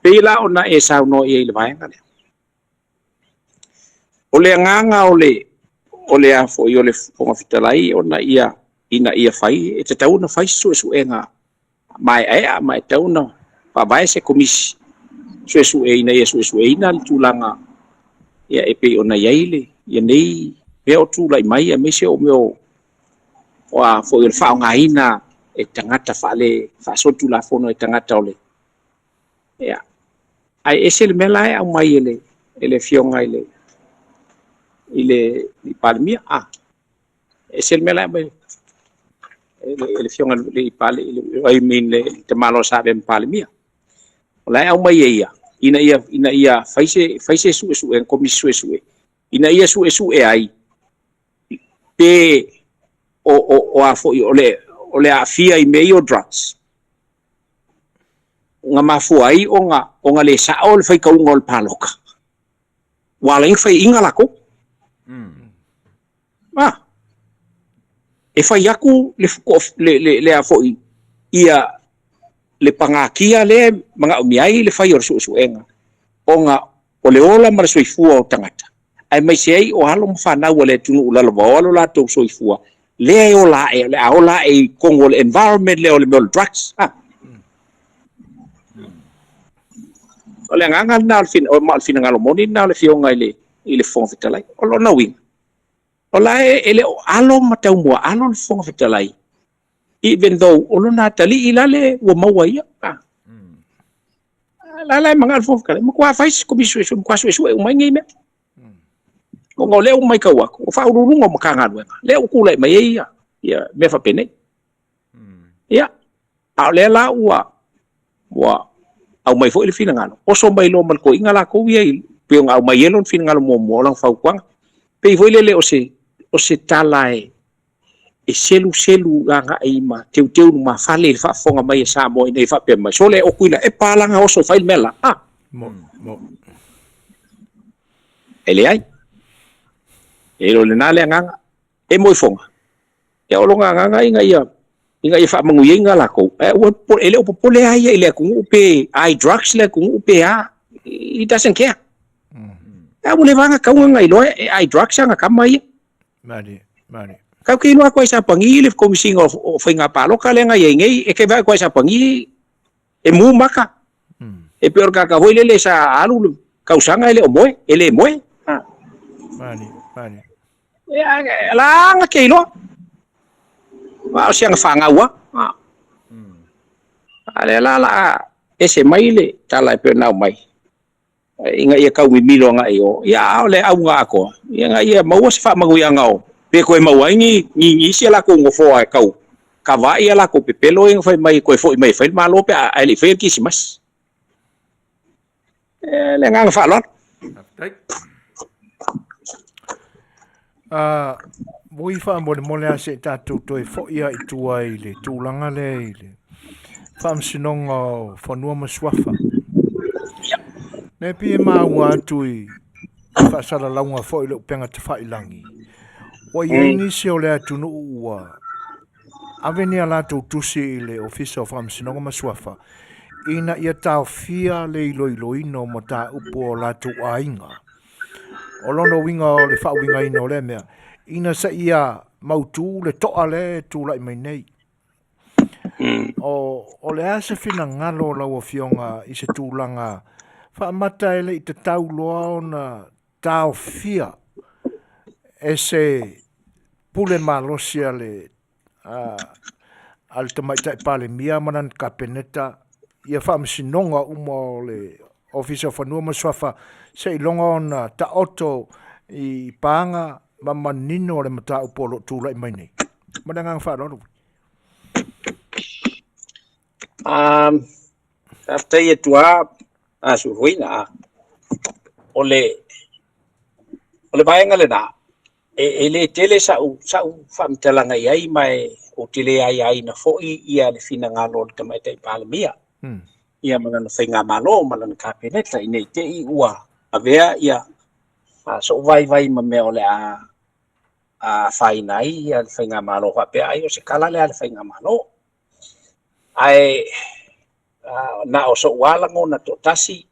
pe la ona e sa no e ile vai ngale ole nganga ole a fo yo le fonga fitalai ona ina ia fai e te tau na fai su enga mai mai tau na pa vai se komisi su ina ia su ina tulanga ia e pe ona yaile ia nei pe o tu lai mai me se o meu wa fo il fa nga ina e tangata fale fa so tu la fono e tangata ole ia ai esel mela au mai ele fionga ile palmia esel mela mai ele fionga le pale ai min le te malo sabe palmia ola au mai ia ina ia faise su en komisu su ina ia su ai pe o afo ole afia i meio drugs nga mafu ai onga le saol fai ka ungol paloka wala ing fai inga lako e fai aku le afo ia le pangakia le mga umiai le fai or su enga onga ole ola mar soifua o tangata ai mai sei o halo mfana wale tunu ulala walo la to soifua le ola e kongol environment le ole mol drugs ole nganga na fin o mal fin ngalo moni na le fionga ile fon fitalai olo na wing ola ele alo matau mo alo fon fitalai even though olo na tali ilale wo mawai la mangal fof kale mo kwa fais komisu su kwa su e mai ngi me ko ngole o mai ka wa ko fa uru ngo makanga le ku le mai ya me fa pene ya a le la wa au mai fo ile fina ngalo o so mai lo mal ko ingala ko ye pe au mai yelon fina ngalo mo lang fa kwang pe fo ile le o se talai e selu nga ai ma teu ma fale fa fonga mai sa mo nei fa pe mai so le o kuila e palanga o so fai mela mo ele ai e lo le nale nga e mo fonga e o longa nga inga ia fa mangu inga la ko e o ele o pole ai ele ku pe ai drugs le ku pe it doesn't care e mo le vanga ka nga ilo ai drugs nga kamai mari kau kino ako sa pangilif komising o fainga palo kalenga yengei e ke ba ko sa pangi e mu maka e peor ka hoile le sa alu kausanga ele omoe ele moe mani ya la nga kilo wa siang fanga wa ale la ese maile tala pe na mai inga ia kau milo nga io ya ole au nga ko ia ia mau sa fa magu yang ngau pe ko mau ai ni sia la ko ngofo ai kau ka va ia la ko pe pelo ing fai mai ko fo mai fai malo pe ai le fe kisimas le ngang fa lot voi fa mo le ase tatu to e fo ia i tua ile tulanga le ile fam sinonga fonua maswafa ne pi ma wa tui whaasala launga fo i le upenga te whailangi. Wa iei nisi o lea tunu ua. Aveni a lātou tusi i le ofisa o whaamsinonga masuafa. Ina ia tau fia le iloiloino mo tā upo o lātou ainga. O lono winga o le whauwinga ina o le mea. Ina sa ia mautu le toa le tūlai mai nei. O le ase fina ngalo lau o fionga i se tūlanga whaamata ele i te tau loa o na tau fia e se pule malosia le al tamaita pale mia manan kapeneta ia whaamsinonga uma o le ofisa whanua maswafa se ilonga o na taoto i panga mamanino o le mata upolo tūlai mai nei. Madangang whaaroro. After ye tua Suasua ole baenga le na ele tele sa fam telanga ai mai o tele ai na foi ia le fina ngalo te mai te palemia ia mana finga malo mana kapeneta ine te I ua avea ia so vai ma me ole a fainai ia finga malo fa pe ai o se kala le al finga malo ai na o so wala ngona to tasi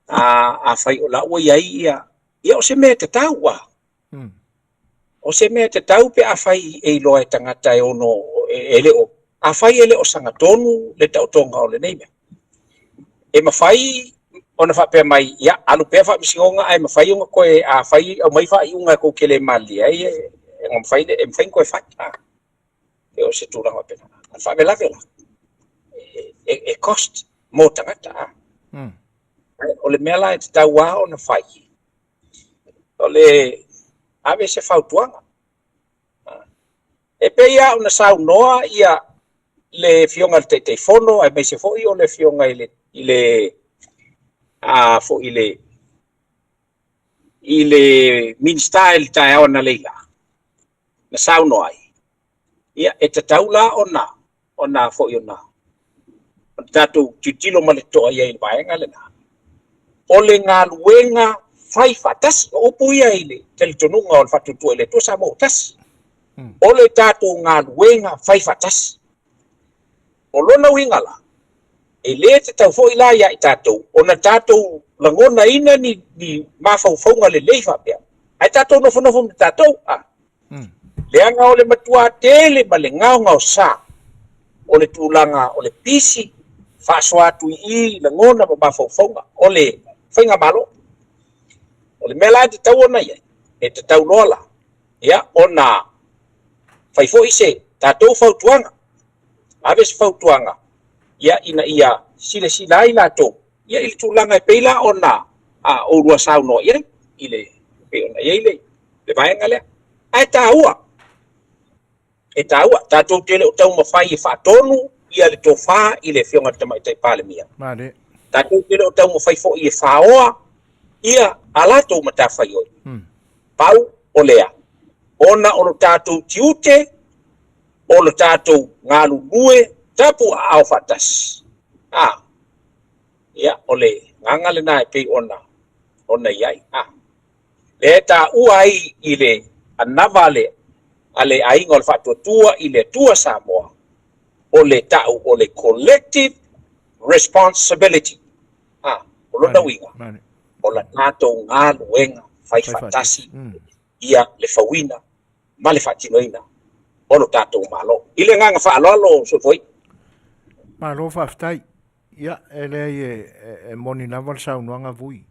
a fai o la o ia o se me te taua o se me te tau pe a fai e loe tangata e ono ele o a fai ele o sanga tonu le tau tonga o le nei me e ma fai ona fa pe mai ia alu pe fa misinga ai ma fai unga koe a fai o mai fai unga ko kele mali ai e ngam fai de em fai koe fai e o se tu la pe na fa vela e cost mo tangata o le mela te tau wa ona fai o le ave se fautuanga e pe ia una sau noa ia le fionga te fono ai me se foi o le fionga ile fo ile min style ta ona leila na sau noa ia e te taula ona fo ona tatu titilo male to ia I vaenga le na o le ngā luenga fai fatas o puia ile tel tonunga o fatutu ele to Samoa tas o le tatu ngā luenga fai fatas o lona wingala e le te tau fo ila ia I tatu o na tatu langona ina ni mafaufonga le leifa pia ai tatu no fono tatu le anga o le matua tele ma le ngao sa o le tulanga o le pisi Faafofoga'aga I langona ma mafaufonga o le whainga malo o le mela te tau ona ia e te tau loala ia ona faifo I se tatou fautuanga ave se fautuanga ia ina ia sila ai latou ia I le tūlanga e peila ona o rua sau no ia I le pe ona ia le vaenga lea ai taua tatou tele o tau mawhai e whaatonu ia le tofa I le fionga te mai te palemia tatou tele o tau mawhai fo I e whaoa ia alatou matawhai oi pau o lea ona o lo tātou tiute o lo tātou ngā lulue tapu au fatas ia o le nganga le nā e pei ona iai le tā ua ai I le anava ale ainga o le whatuatua I le tua Samoa o le tau o le collective responsibility o lona winga o la tātou ngā luenga fai fatasi ia le fauina ma le fatinoina o lo tātou malo I le nganga whaalolo so foi malo whaftai ia ele e moni naval saunuanga vui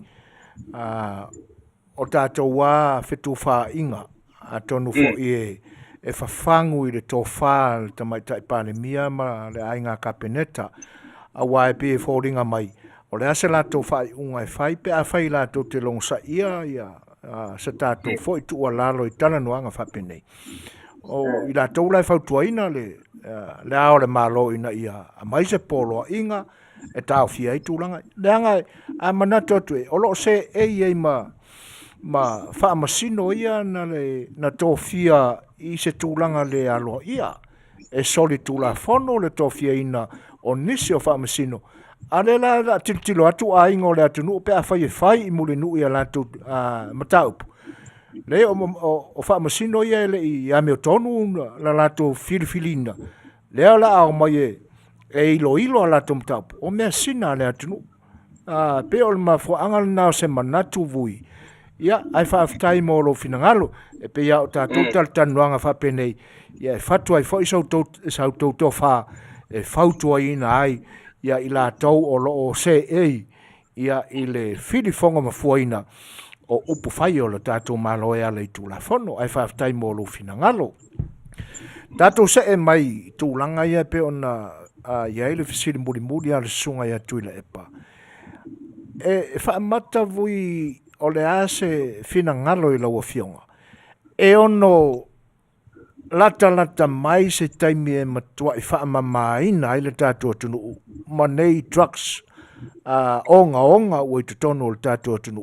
o tātou wā whetu whainga a tonu fo e whawhangu I le tō whā le tamaitai palemia ma le ainga kapeneta a wā e pe fōringa mai o le ase lātou whai unga e whai pe a whai lātou te longsa ia sa tātou fo I tua lalo I tala noanga whapenei o I lātou lai whautua ina le ao le malo ina ia a mai se polo inga e tāo fia I tūlanga le anga a manato atu o lo se ei ma whaamasino ia na tō fia I se tūlanga le aloa ia e soli tūla whono le tō fia ina o nisi o whaamasino Ale la tilo atu a ingo le atu nu pe a fai I mule nu ia la tu mataupu. Le o fa masino ia le I ame o tonu la tu filifilina. Le la o mai e ilo la tu mataupu. O mea sina le atu nu. Pe o le mafuanga na se manatu vui. Ia, ai whaafitai mo lo finangalo, e pe ia o tātou tanuanga whapenei, ia e whatu ai fo isau tautou wha, e whautua ina ai, ia I la tau o lo o se ei, ia I le whirifonga mafuaina o upu whai o le tātou malo e ala I tū la whono, ai whaafitai mo lo finangalo. Tātou se e mai tūlanga ia pe ona, ia ele fisiri muri ala sunga ia tuila epa. E whaamata vui o le ase fina ngalo I lau fionga. E ono lata mai se taimi e matua I whaamamaina I le tātua tunu. Manei drugs onga ua I tutono o le tātua tunu.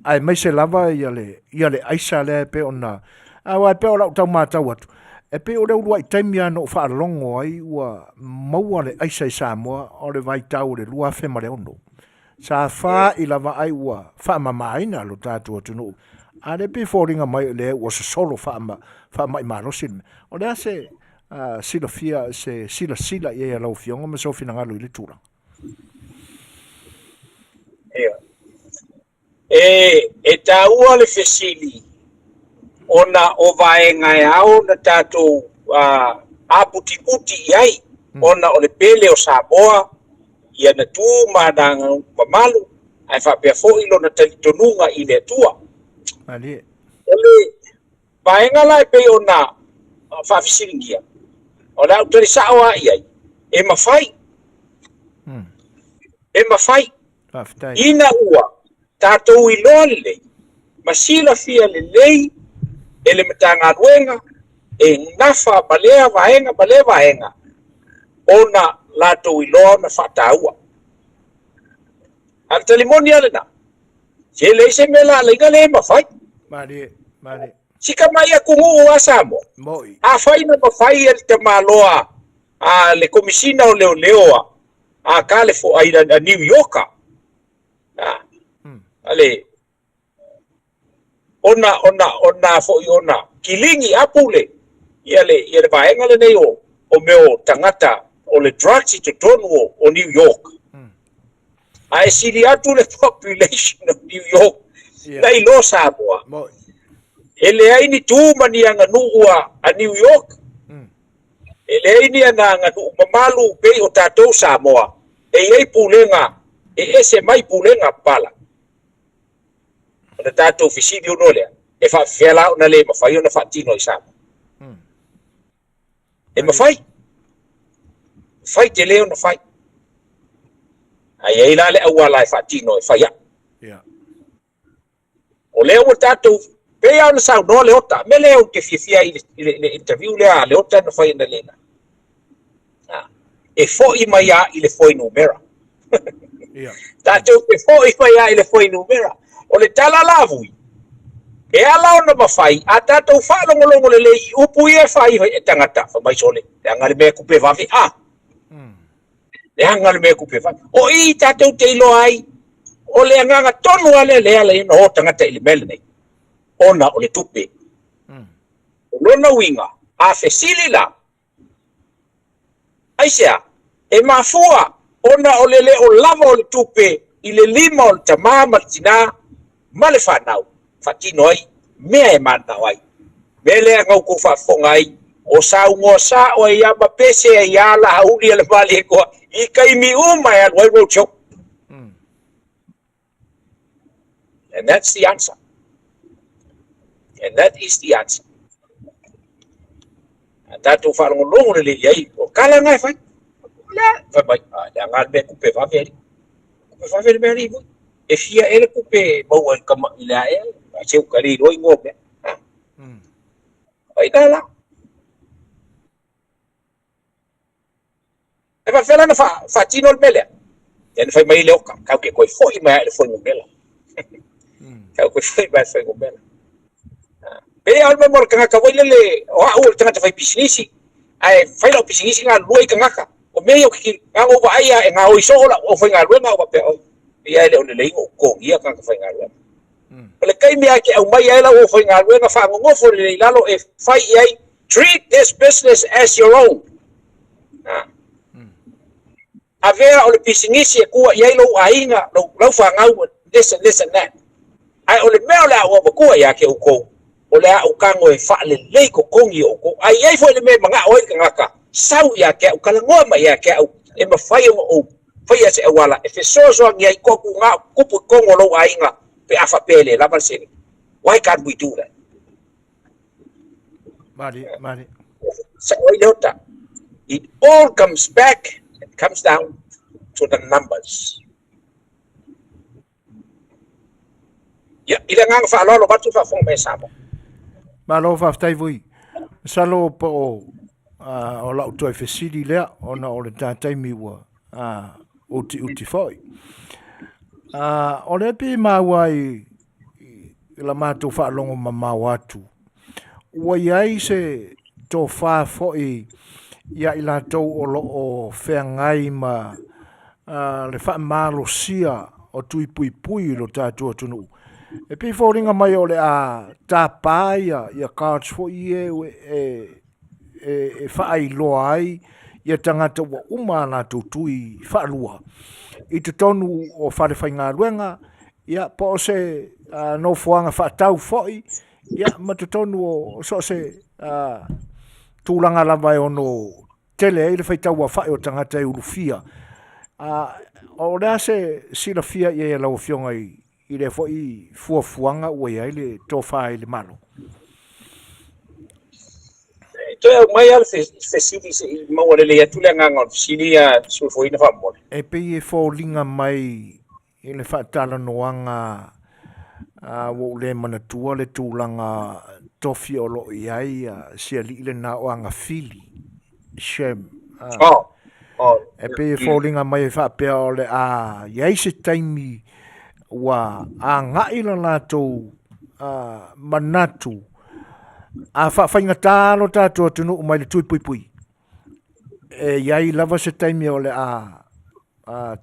Ai mai se lava ia le aisa le pe ona. Awa pe o lau tau mātau atu. E pe o leu lua I taimi ano whaalongo ai ua maua le aisa I Samoa o le vai tau le lua whema le ono. Sa fa I lava ai ua whaamamaina lo tātua tunu. A le pe fōringa mai le ua se solo whaamai marosin. O le ase sila ia lau fionga ma so fina ngalo I le tūra. E tāua le fesili ona o vaenga e au na tātou a puti ai ona o le pele o Samoa ia na tu madanga Malo ai fa pe fo ilo na tonunga I le tua Ali ele vaenga lai pe ona fa fisiringia ona utori sawa ai e mafai ina ua tātou I lole masila fia le lei ele matanga ruenga e nafa balea vaenga ona lato I loa na whataua. Al talimonia le na. Se le se me la leiga le mawhai. Mare. Sika mai a kungu o Samoa. Moi. A whai na mawhai el te maloa a le komisina o leoa a kale fo a New Yorka. Ale ona fo ona kilingi apule. Ia le vaenga le nei o meo tangata o le drugs I tonu o New York. Ai sili atu le population of New York na I lo Samoa. Ele ai ni tūmani anga nuua a New York. Ele ai ni anga nuu mamalu pe o tātou Samoa. E ei pulenga, e ese mai pulenga pala. Na tātou fisidi uno lea. E whawhela na le mawhai o na whatino I Samoa. E mawhai. Fai te leo na fai. Ai la le awala e whatino e whaia. O leo o tātou pea na sau no le ota. Me leo te fia I le interview lea le ota na whai na lena. E foi mai a I le foi numera. Tātou te foi mai a I le foi numera. O le tala lavui. E ala ona mawhai, a tātou whaalongolongo le lei, upu I e whai e tangata, whamai sole. Le angare mea kupe wafi, le angare mea kupe wafi. O I tātou te ilo ai, o le anganga tonu ale le ala ina o tangata I le mele nei. Ona o le tupe. O lona winga, a fesili la. Aisea, e mafua, ona o le o lava o le tupe, I le lima o le tamama tina, ma le whanau. Fatino ai, mea e manau ai. Mele a ngau ko whafonga ai, o sau ngoa sa o e ama pese e ala hauli ala mali e koa, I kaimi uma e alwai road show. And that's the answer. And that is the answer. Tātou whalongolongo le ai, o kala ngai whai. Whai mai, le angar mea kupe whaweri. Kupe whaweri mea rivu. E fia ele kupe maua I kama I lea e, a seu kari roi ngō mea. Ai nala. E whawhela na whatino le melea. Tēne whai mai le oka, kau ke koe foi mai le foi ngō mela. Kau koe foi mai foi ngō mela. Pea alma mora kangaka waile le o au le tangata whai pisinisi. Ai whai lau pisinisi ngā lua I kangaka. o me yo ki nga o ba ia e nga o iso la o fai nga luenga o pe o ia le o le lei o ko ia ka fai nga luenga le kai me ki au mai ia la o fai nga luenga fa ngo fo le lalo e fai ia treat this business as your own a vera o le pisingisi e kua ia lo ainga lo fa ngau this and that ai o le mea le o ba kua ia ke o ko o le au kango e fa le lei ko kongi o ko ai fo le me manga o ka ngaka sau ia ke o kala ngoa mai ia ke o e ma fai o fai ase wala e fe so ngia ko ku nga kupu kongo lo ainga pe afa pele la balsini why can't we do that mari so it all comes back, it comes down to the numbers. Ya, ila nga fa lo batu fa fong me samo. Malo fa tai vui. Salo po o la to fe sidi le ona o le tatai mi wa uti foi. O le pi ma wai la ma to fa longo mama watu. Wa yai se to fa foi ia ila to o lo o fe ngai ma le fa malo sia o tui pui lo tatu tunu. E pi fōringa mai o le a tāpāia ia cards fo ie e whaai loa ai ia tangata wa umana tūtui whaalua. I te tonu o wharewhai ngā ruenga ia po se no fuanga whaatau foi ia ma te tonu o so se tūlanga lawai o no tele e le whaitau wa whae o tangata e urufia. O rea se sila fia ia lau fionga i le foi fuafuanga ua ia le tofa le malo. Toi mai al fesili se mau le atule nganga sili a sulfoina fa mo. E pe e fo linga mai i le fatala noanga wo le manatua le tūlanga tofi o lo iai sia li le na oanga fili. Shem. E pe e fo linga mai fa pe o le iai se taimi wa ngai la latou manatu a whainga tālo tātua tunu o mai le tui pui. E iai lava se taimi o le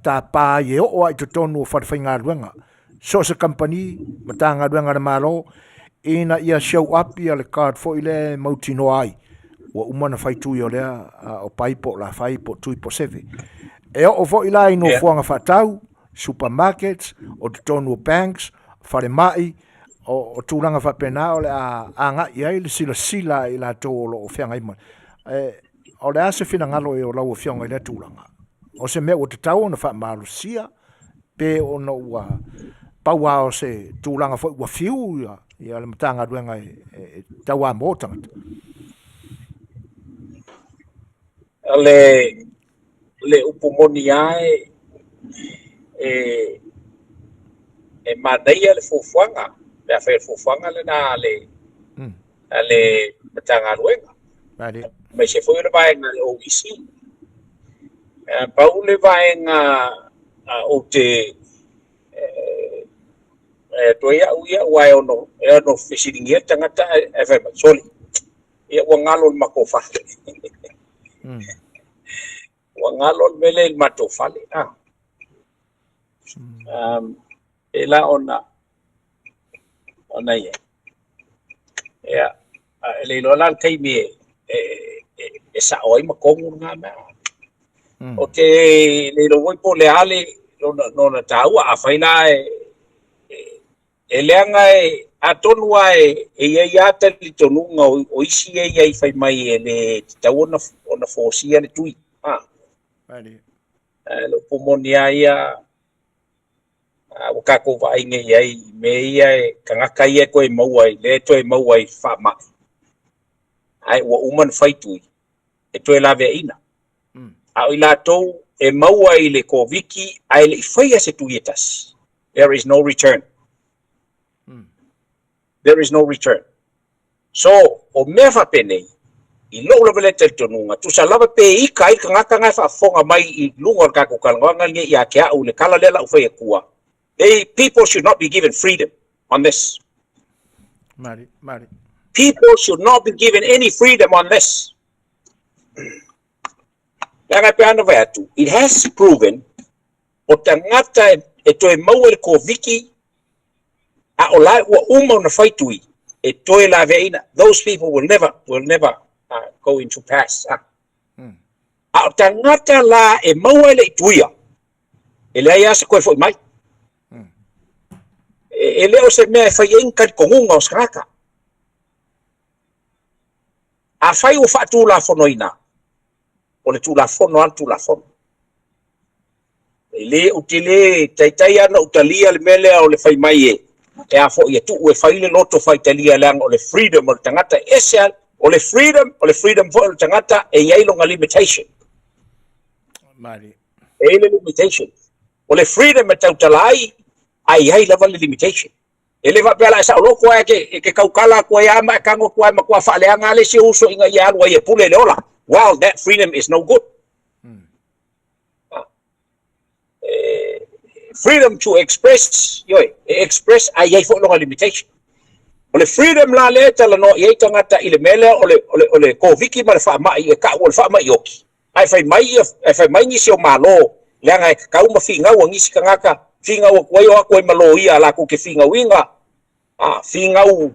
tā pā e o ai to tonu o whainga ruenga. So se company, matanga ruenga le Malo, ina ia show up ia le card fo ile mautino ai. Wa umana whaitui o lea o paipo la whaipo tui po seve. E o fo ila ino fuanga whatau, supermarkets, o te tonu o banks, whare mai, o tūranga whapena o le a ngā iai le sila i la tō o whianga ima. O le ase whina ngalo e o lau o whianga i le tūranga. O se mea o te tau o na whaamaru sia, pe o na ua paua o se tūranga wha ua whiu ia le matanga ruenga e tau a mōtangata. Le upumoni ai e manaia le fufuanga le afa fufuanga le na le matanga luenga mai se foi le vai na o isi pau le vai na o te toia uia wai ono e no fisiringia tangata e vai soli e o ngalo makofa o ngalo mele matofale ela ona ia ya le lola kai me e sa oi ma kongu nga ma o te le lo voi po le ale no na tau a faina e leanga a tonu ai e ia ta li tonu nga o isi e ia fai mai e le tau ona fosia le tui lo pomonia ia o kako vai nge ai me ia kangaka ia ko e mauai le to e mauai fa ma ai o uman faitui e to la ve ina a ila to e mauai le ko viki ai le faia se tuietas there is no return there is no return so o mefa pene i lo la vele tel tonunga tu salava pe i kai kangaka ngai fa fonga mai i lunga ka ko kalanga nge ia ke au le kala lela u faia kua. People should not be given freedom on this. Mari. People should not be given any freedom on this. Langa pe ana vai atu. It has proven o tangata e toe mau e ko viki a o lai ua uma na faitui e toe la veina. Those people will never go into pass. A o tangata la e mau e le tuia. E le ia se koe foi mai. E leo se mea e fai enka kongunga o skraka. A fai o fatu la fonoina. O le tula fono al tula fono. E le utile taitai ana utalia le mele o le fai mai e. E a fo ia tu e fai le loto fai talia lang o le freedom o le tangata eseal. O le freedom fo le tangata e iai longa limitation. Mari. E le limitation. O le freedom e tautalai ai ai lava le limitation. E le vapela sa loko e ke kaukala ko ya ma kango ko ma ko fa le anga le se uso inga ya lo ye pule le ola. Wow, that freedom is no good. Freedom to express express ai ai fo longa limitation. O le freedom la le tala no ye tangata ile mele o le ko viki ma fa mai e ka o fa mai yoki. Ai fai mai ni se o malo le anga ka uma finga o ngisi kangaka finga o ko malo ia la ko ke finga winga finga u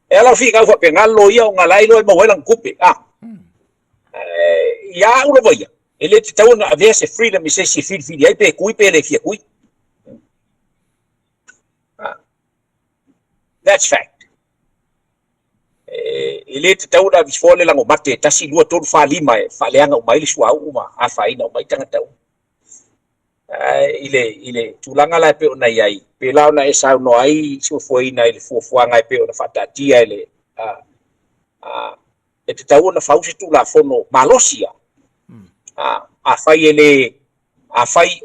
ela fica o pengalo ia o ngalai lo mo welang kupe ya ulo boya ele te tau na avese freedom is se fil ai pe kui pe le fia kui that's fact ele te tau na visfole lango mate tasi lua tolu fa lima fa leanga o mai sua uma a fa ina o mai tanga tau ile tulanga la pe ona yai pe la ona esa no ai so foi na ile fofoanga pe ona fatatia ile e te tau na fausi tu la fono malosia a fai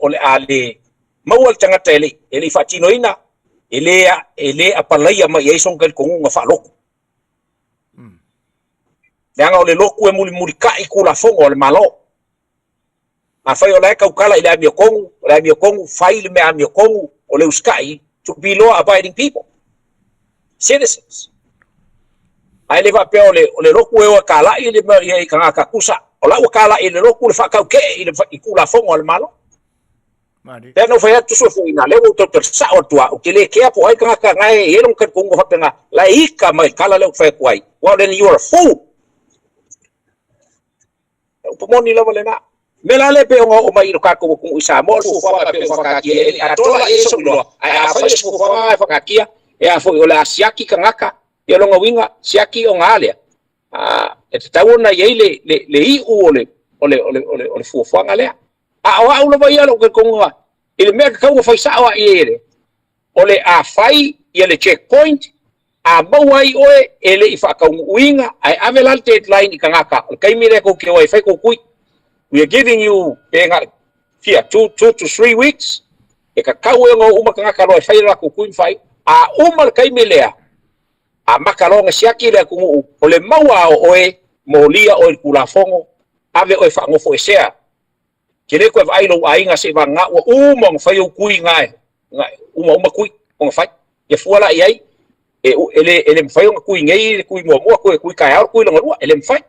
ole ale mawal tanga tele ele fatino ina ele apalai ma ye son kel konga fa loko danga ole loku e muli kai ku la fongo ole malo a fai ole ka ukala ile mi kongu fai le me mi kongu ole uskai to be law abiding people citizens ai le va pe ole loku e kala ile me ka ka kusa ola kala ile loku le fa ka ke ile ku la fongo ole malo Mari. Then no fai tu so fu ina le to sa o tua o tele ke apo ai ka ngai e long ka kongo fa penga la ika mai kala le fa kwai well then you are a fool pomoni la vale na mela le pe o mai ro ka ko ku isa mo fu fa pe fa ka ki a tola e so lo a fa fu fa ka ki e a fo o la siaki ka ngaka e lo winga siaki o ngale e te tau na ye le I ole fu fa ngale a wa ulo vai lo ke konga ile me ka ko fa sa wa ere ole a fai ye le checkpoint a bawai oe ele I whakau uinga ai avelal deadline I kangaka kai mire ko ke oi fai ko kui we are giving you penga here 2 to 3 weeks e ka kau ngo uma kangaka roi fai la ko kui fai a uma kai milea a makalonga siaki le ko ole maua oe molia oe kulafongo ave oe fa ngofo esea kile ko vai lo ainga se vanga uma fai o kui ngai uma kui o fai e fuala ai ele mfai nga kui ngai kui mo kui kai kui longa ele mfai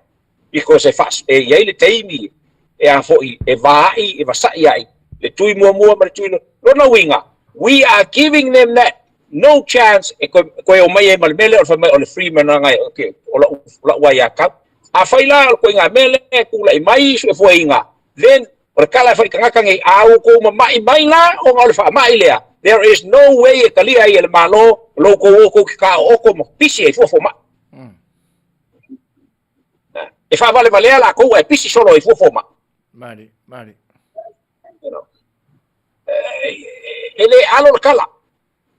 because fast ye le taimi e a foi e vai e vasai ai le tui mo ma tui no no winga we are giving them that no chance e ko o mai mal mele o mai o le free man ngai okay o wa ya ka a faila ko nga mele ku lai mai so foi nga then o kala fai kanga ngai au ko mai la o ngol fa mai le there is no way e kalia I el malo loko oko ka oko mo pisi e fofo ma e fa vale la ko e pisi solo e fofo ma Mari. you know ele alo kala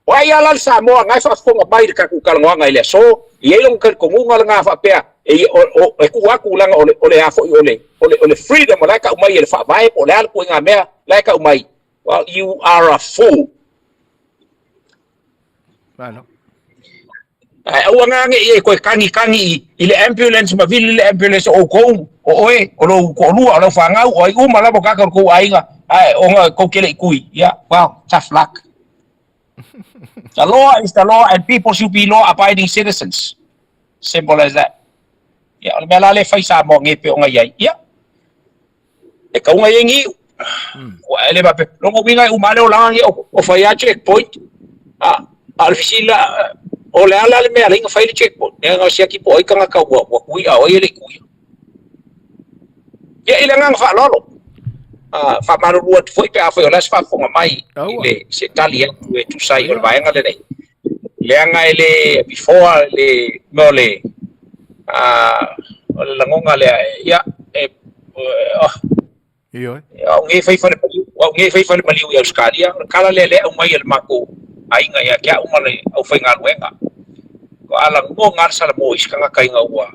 wai ala Samoa ngai fa fonga bai ka ku kala nga ile so ye long ka ko nga nga fa pe e ku aku langa ole afo ole freedom la ka mai ele fa vai ole al ko nga me la ka mai well you are a fool Malo. Au nga e ko kangi ile ambulance ma vile le ambulance o ko oe o lo ko lu o lo fanga o I uma la boka ko ainga ai o nga ko kele kui yeah well tough luck the law is the law and people should be law abiding citizens simple as that ia o le mea la le fai Samoa nge pe o ngai ai ia e ka unga yengi wa ele ba pe longo winga u male o langa o fai a checkpoint al fisila o le ala le mea ringa fai le checkpoint e nga sia ki po ai kanga ka wa kui a o ele kui ia ile nga fa lolo fa maru lua foi pe a foi o las fa fonga mai ile se tali e tu sai o vai nga le nei le anga ele before le mole o le langonga le ia e Io. nge fai fa le maliu ia skaria kala le o mai el mako ai nga ia kia uma le au fai nga luenga ko ala ngo ngar sala mo iskanga kai nga ua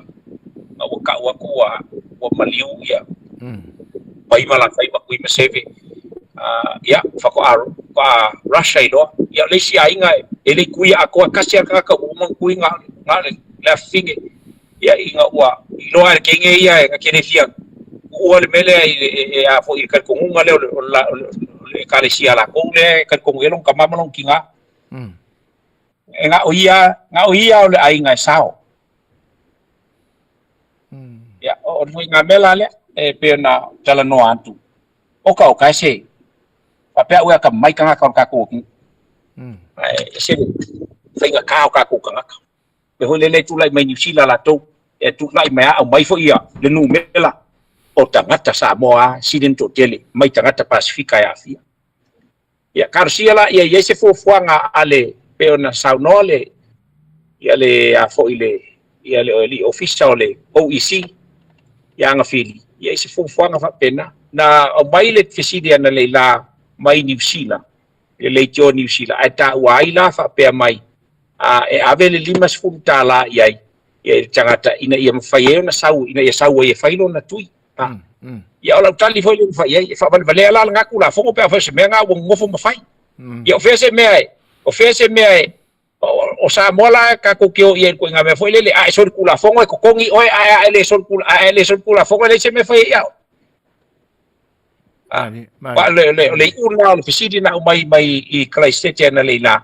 ka ua kua o maliu ia pai mala kai ma kui meseve ia fa ko aro ka Russia ilo ia le si ai nga ele kui a ko kasi ka uma kui nga le finge ia inga ua ilo ar kenge ia nga kene fia ua le mele e a fo i ka konga le ka le sia la ko le ka konga long ka mama long kinga nga o ia o le ai nga sao ya o nga mela le e pe na tala no antu o ka se pa pe o ka mai ka ka ko se sai nga ka ko ka pe ho le tu lai mai ni sila la to e tu lai mai au mai fo ia le nu mela o tangata Samoa siden to tele mai tangata Pasifika ya Afia ya karsia la ia se fofuanga ale pe ona saunole ia le a fo ile ia le official le OEC ya nga fili ia se fofuanga fa pena na o mai le fesidi ana le la mai New Zealand le tio New Zealand ata wa ila fa pe mai e ave le limas funtala ia ia tangata ina ia mfaye na sau ina ia sau ia failo na tui ia ola tali foi le fai ai fa vale ala nga kula fo pe fa se me nga wo ngofo ma fai ia ofese me o sa mola ka ko kio ia ko nga me foi le ai so kula fo ko kongi oi ai le so kula fo le se me fai ia pa le una le fisidi na mai i Christchurch na le la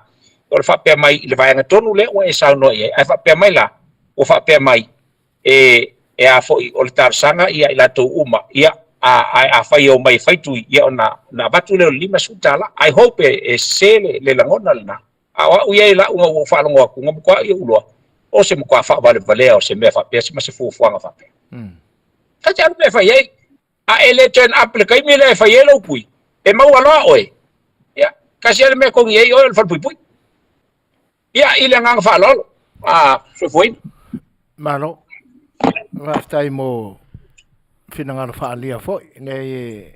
o fa pe mai le vai nga tonu le o e sa no ai fa pe mai la o fa pe mai e a foi o le tarsanga ia ila to uma ia a fai o mai fai tu ia na batu le lima sutala I hope e sele le langona na a u ia la u fa longo ku ngam kwa ia ulo o se mo kwa fa vale o se me fa pe se ma se fu nga fa pe ka ja me fa ia a ele turn up le kai me le fa ia lo pui e mau alo oi ia ka se me ko ia o le fa pui ia ile ngang fa lo se foi Malo. Rastai mo finanga fa alia foi nei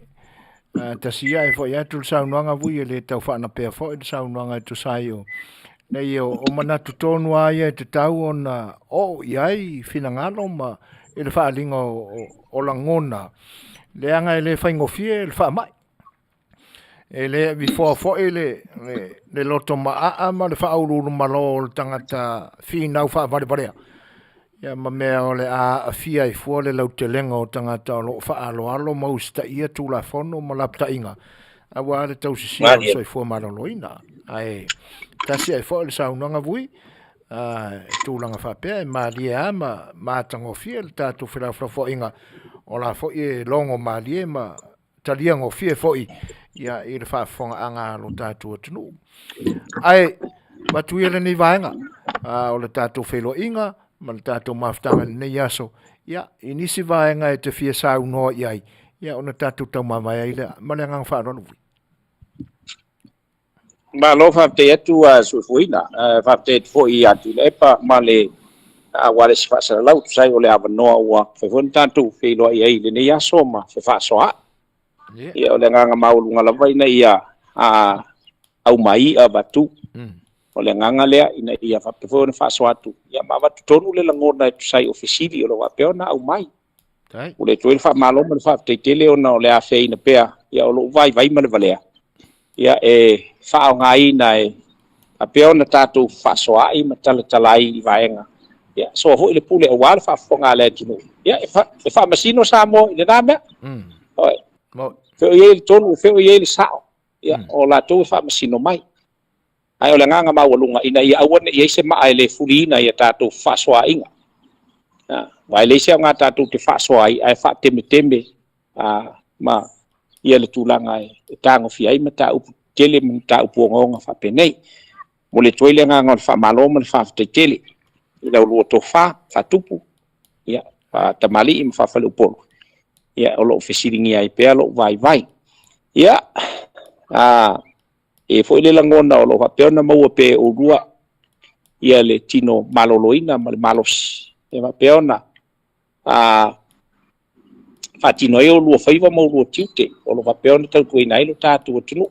tasia e foi atu saunoanga vui le tau fa na pe foi saunoanga tu saio nei o mana tu tonu ai te tau ona iai finanga no ma ele fa lingo o langona le anga ele fa ngofie le fa mai ele before foi le loto ma ma le fa aulu malo tangata fina fa vale ya mamea o le Afia i fua le lau te lenga o tangata o lo faa alo mausta ia tu la fono ma lapta inga. A wale tau si o so i fua maraloina. Ai, tasi ai fua le saunanga vui, tu langa whapea, e maalia ma tango fia le tatu whila fua inga. O la fua i longo maalia ma talia ngo fia fua ia i le whaafonga anga lo tatu atunu. Ai, matuia le ni vaenga, o le tatu whilo inga, ma le tatou mafutanga nei aso ia inisi vaenga e te fia sau no iai ia ona tatou tau mamai ai le ma le ngang whaaronu vui Malo fa te atu Suasua fa te fo I atu le pa ma le wale se fa sa lau sai o le avanoa ua fe fon tatou fe lo ai le nei aso ma fe fa soa ia o le nganga maulunga la vai na ia au mai a batu o le nganga lea ina ia whapewhona whaaswatu. Ia mawa tutonu le langona e tusai ofisili o lo wapeona au mai. O le tuel whamaloma le whaapteitele o na o le awhea ina pea. Ia o lo vai ma le valea. Ia e whao ngai na e apeona tātou whaaswai ma talatalai I vaenga. Ia so ho le pule o wale whaafonga le tunu. Ia e whaamasino Samoa I le nāmea. Oi. Feo ie le tonu, feo ie le sao. Ia o la tau whaamasino mai. Ai o le nganga mawalunga ina ia awane ia se maa le fulina ia tātou whaaswa inga. vai le sia ngata tu te Suasua ai fa teme ma ia le tulanga e tango fi ai mata upu tele mata upu ngonga fa penei mo le toile nga ngol fa malo mo fa tele ila lu to fa tupu ia fa tamali im fa falu polo ia o lo fesiringi ai pe lo vai ia e foi le langona o lo fa pe na mo pe o rua ia le tino maloloina ma le malos e va pe ona fatino e o lua faiva mo lua tiute o lo va pe ona tau tuina i lo tatu tunu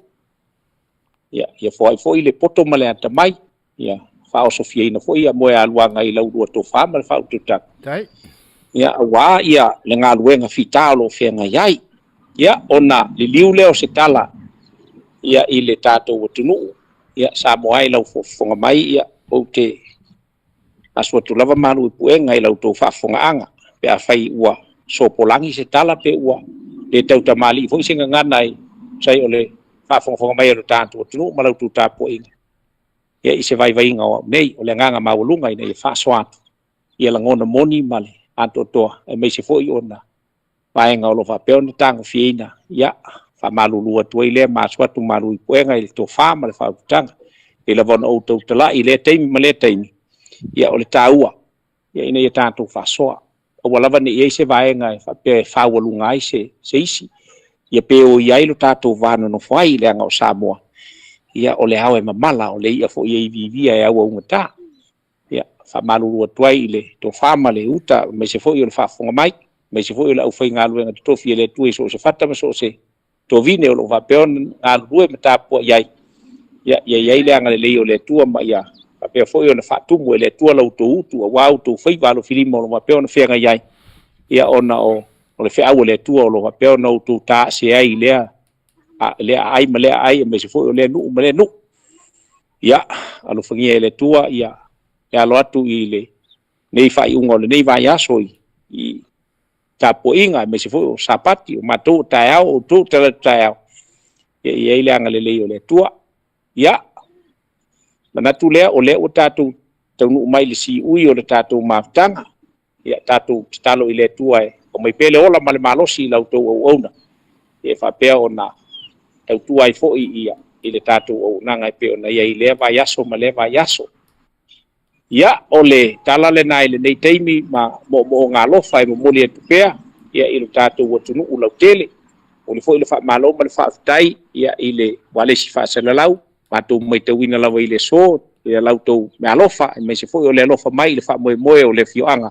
ia foi le poto ma le ata mai ia fa o sofia ina foi ia mo e aluanga i lau lua to fa ma fa ututa dai ia wa ia le ngaluenga fita lo fenga yai ia ona li liu leo se tala ia i le tatu tunu ia Samoa i lau fofonga mai ia o te asua tu lava malu puenga i lau to Faafofoga'aga pe a fai ua sopolangi se tala pe ua le tau tamali foi singa ngana i sai ole Faafofoga'aga mai o tatu tunu ma lau tu tapo inga ia i se vai ngao nei ole nganga maulunga i nei Suasua ia langona moni male anto toa e mai se foi ona vaenga o lo fa pe ona tango fiina ia fa malulua tu ile ma sua tu malu puenga i to fa ma le fa tanga e la von auto tala i le taimi ma le taimi ia o le taua ia ina ia tātou Suasua o walava ni ia se vaenga fa pe fa walunga i se isi ia pe o ia ilo tātou vano no fai le anga o Samoa ia o le hawe mamala o le ia fo ia i vivia e awa ungata ia fa malulua tuai le to fa ma le uta me se fo i o le Faafofoga'aga mai me se fo i o le au fai ngā luenga to fi le tue so se fata ma so se to vine o lo va pe on ngā lue me tāpua iai ia le anga le lei o le tua ma ia fa pe fo i o le fatumu e le tua lau to utu a wau to fai valo filima o lo va pe on fenga iai ia ona o le fe'au le tua o lo va pe on o to ta se ai lea ai ma lea ai me se fo i o le nu ma le nu ia alo fangia le tua ia ya lo atu i le nei fai ungo le nei vai aso i tapo inga me se fo sapati o matou taeao o tu tele taeao ia ile anga le lei o le tua ia mana tu le o le o tatu tau mai le si ui o le tatu maftanga ia tatu stalo i le tua o mai pele ola male malosi lau tau au ona e fa pe ona tau tua i fo ia i le tatu o nanga pe ona ia i le vai aso ma le vai aso ia ole tala le nai le nei teimi ma mo ngalofa e mo moli pea ia i lo tatu o tunu u lau tele o le fo i le fa malo ma le fa tai ia i le wale si fa selalau ma tu mai te wina lawa i le so ia lau to me alofa me se fo i le alofa mai le fa moe o le fioanga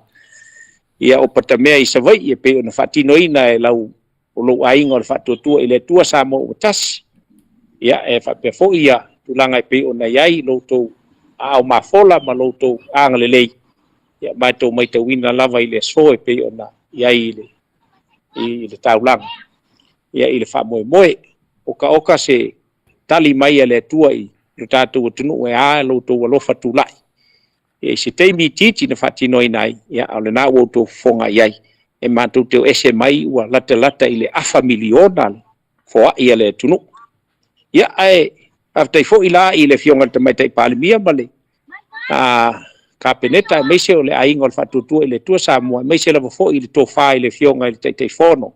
ia o patamea i savai ia pe ona fa tinoina e lau o lo ainga o le fa tuatua i le tua Samoa o tasi ia e fa pe fo ia tulanga i pe ona iai lo to au mafola ma lo to anga le lei ia mai te wina lava i le so e pe ona iai i le taulanga ia i le fa moe oka se tali mai le tua i le tātou tunu e a lo to alofa tulai e se teimi titi na fatino inai ia o le na o to fonga iai e matu te ese mai ua lata i le afa miliona fo ia le tunu ia ai after fo ila i le fionga te mai te palimia male kapeneta me se o le ainga o le fatutua i le tua Samoa me se lava fo i le tofa i le fionga i le te fono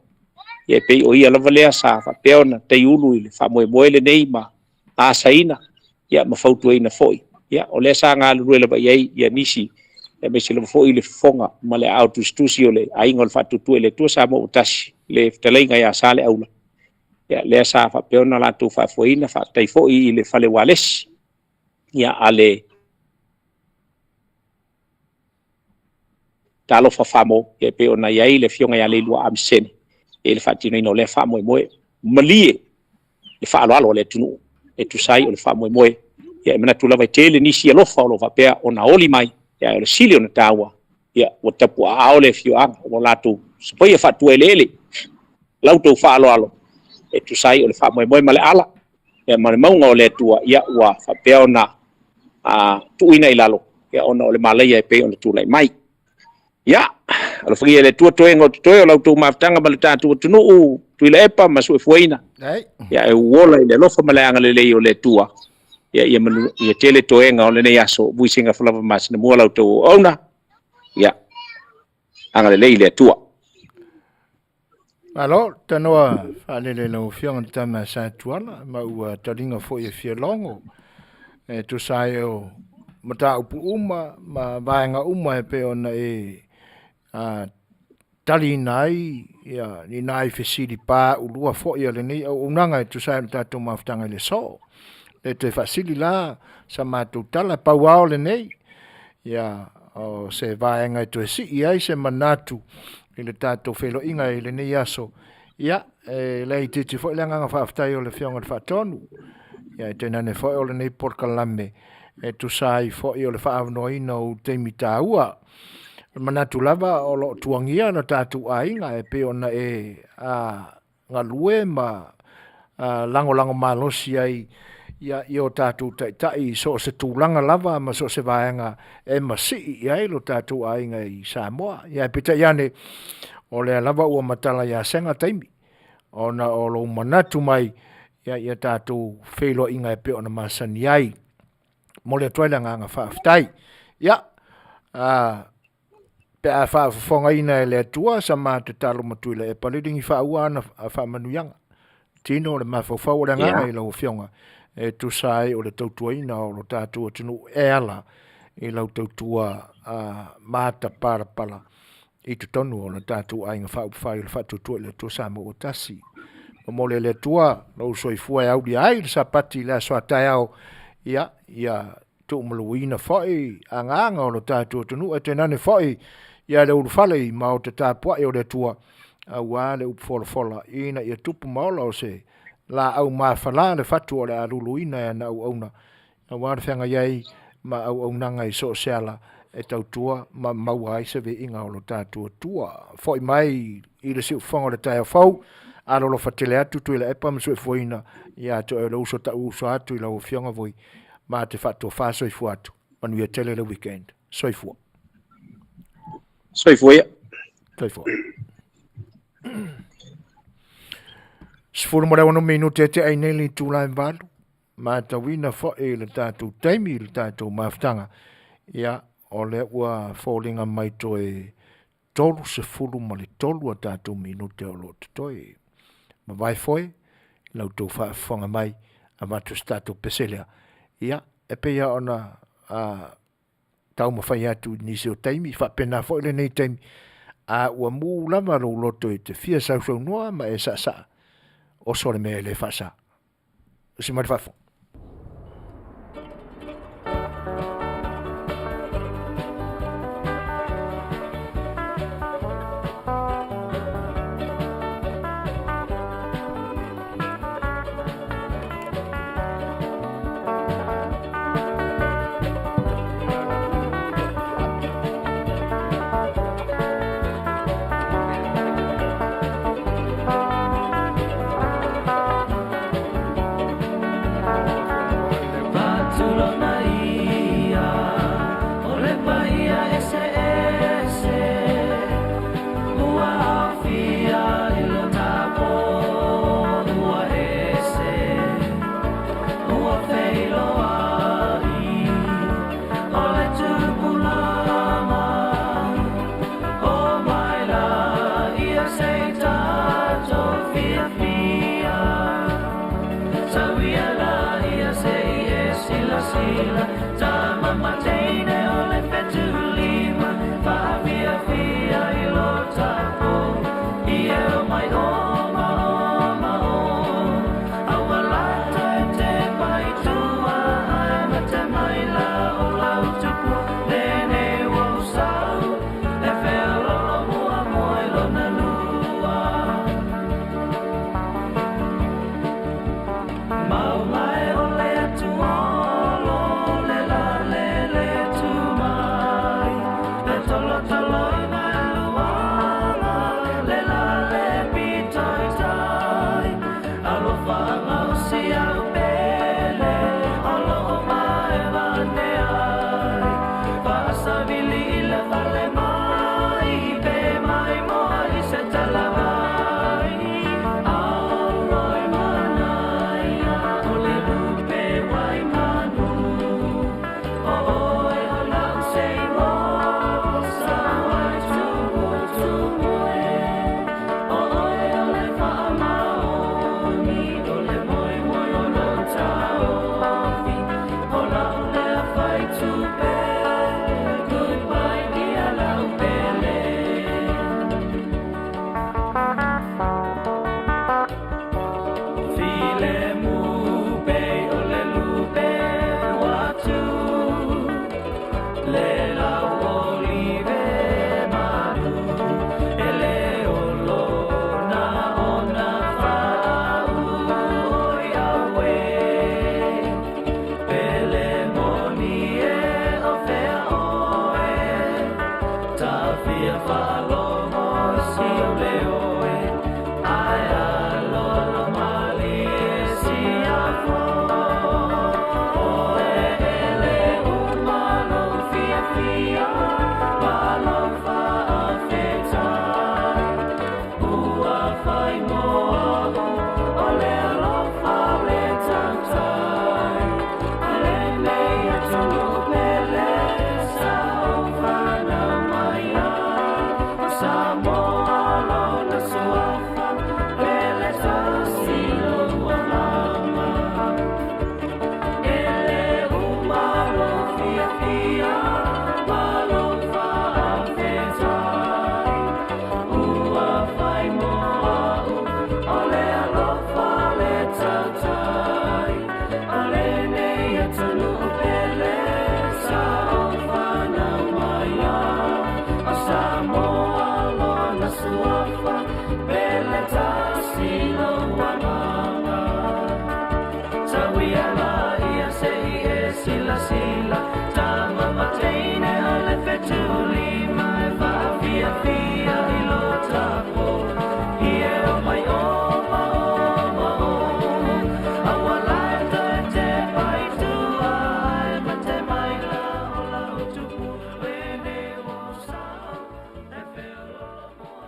ia pe o ia lava lea sa fa peona te ulu i le fa moe le nei ma a saina ia ma fautu ina foi ia o le sa nga lu le ba ia nisi e me se lava fo i le fonga ma le auto studio le ainga o le fatutua i le tua Samoa utasi le Fetalaiga ia sale aula ia le sa fa peona la tu fa foina fa tai fo i le fale wales ia ale talo fa famo e pe ona ia le fionga ia le lua amsene e le fatino ino le fa moe malie le fa alo le tunu e tu sai o le fa moe ia mena tu lava tele ni si alofa o lo va pe ona oli mai ia le sili ona tawa ia o tapu a le fio a o la tu so ia fa tu ele lau tu fa alo e tu sai o le fa moe ma le ala e ma le maunga o le tua ia ua fa pe ona tu ina ilalo ia ona o le malaya e pe ona tu lai mai ia alo fria le tua toengo toe lau tu maftanga ma le tatu tunu tu ile epa ma Suasua ia e wola ile lofa ma le anga le o le tua ia manu ia tele toenga o le nei aso Seigafolava Masinamua lau tu ona ia anga le tua. Malo, tanoa, whalele lau whionga tama sa tuala, ma ua taringa fo e fia longo. Tu sai o mata upu uma, ma vaenga uma e pe ona tali nai, ni nai fesiri pa ulua fo ia le nei, au unanga tu sai o tato maftanga le so. Le te fasili la, sa mātou tala pauao le nei, o se vaenga e tu e si, ai se manatu, i le tātou whelo inga i le nei aso. Le i titi fo i nganga whaaftai o le whionga le whaatonu. E tēnā ne fo i o le nei Polokalame. E tu sai fo i o le whaavanoina o teimi tāua. Manatu lava o lo tuangia na tātou a inga e pe ona ngā lue ma lango malosi ai i o tātou tai so se tūlanga lava ma so se vaenga e masi i ai lo tātou a inga i Samoa. Ia pita iane o le lava ua matala ia senga taimi. Ona o lo manatu mai ia tātou whelo inga e pe ona masani ai. Mo le toila nganga whaaftai. Pe a Faafofoga'aga e le atua sa mā te talo matuila e paliringi whaua ana Manuia. Tino le mawhawhau o le nganga i lau whionga. E tu sai o le tautuaina o lo tātua tunu e ala i lau tautua māta parapala i tu tonu o le tātua ainga whauwhai le whatutua le tu Samoa o tasi. Mo le tua lau soifua e audi ai le sapati le asoa tai au ia tu maluina whai a nganga o lo tātua tunu e tenane whai ia le urufale i mao te tāpua i o le tua au a le upfolfola ina ia tupu maola o se la au mawhala le fatu o le aruluina e na au auna. Na wāre whenga iei ma au aunanga i so seala e tautua ma maua ai se ve inga o lo tātua tua. Foi mai i le siu whanga le tai au alo lo fatele atu tu ila epa msue fuina ia to e lo uso ta uso atu ila o fionga voi ma te fatu fa soifu atu. Manuia tele le weekend. Soifua. Soifua ia. Soifua. Sfuru mora wano minute te ai neli tu lai valu. Ma ta wina fo e le tātou taimi le tātou maftanga. Ia o le ua fōlinga mai to e tolu se furu ma le tolu a tātou minute o lo te toi. Ma vai foi, lau tau whaafonga mai a matu stato peselea. Ia, e peia ona tau mawhai atu nisi o taimi, whapena foi le nei taimi. A ua mū lama lo loto e te fia sau noa ma e sa. O sore me le fasa. Si mari fafo.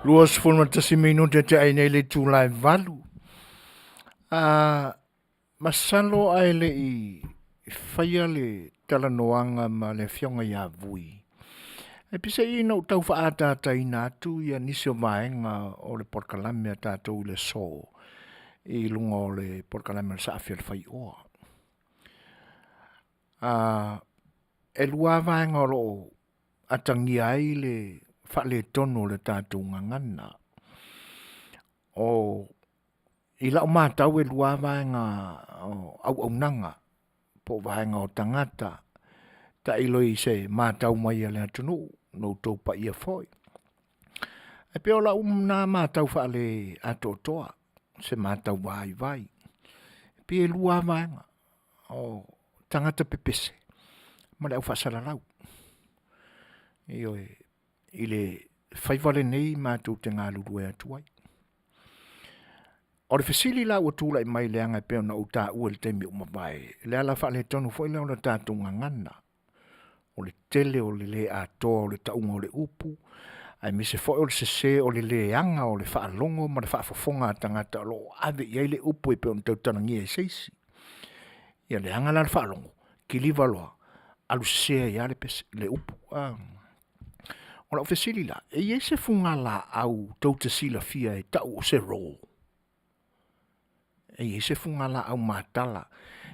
Luas fun matasi minuta te ai nei le tūlai valu. Masalo ai le I whaia le talanoanga ma le fionga ia vui. E pisa I no tau whaata i nātu ia nisio vaenga o le Polokalame a tātou le so I lunga o le Polokalame le A Le Fai'oa. E lua vaenga o lo atangi ai le whale tono le tātou ngangana. O I lau mātau e lua vaenga au nanga po vaenga o tangata ta ilo I se mātau mai ale atunu no tau pa ia foi. E peo lau nā mātau whale atotoa se mātau vai. E pia lua vaenga o tangata pepese ma le au whasara lau. I le whaiwale nei mātou te ngā lulu e atuai. O le fesili la ua tūla I mai leanga peo na uta ua le teimi umawai. Le ala whaale tonu fwoi leo na tātou ngangana. O le tele o le atoa o le taunga o le upu. Ai mise fwoi o le sese o le leanga o le whaalongo ma le whaafofonga tangata lo ave iai le upu e peo na tautanangia e seisi. Ia leanga la le whaalongo. Ki liva loa. Alu sesea ia le pese le upu. O la fesili la. E iei se funga la au tauta sila fia e tau o se roo. E iei se funga la au mātala.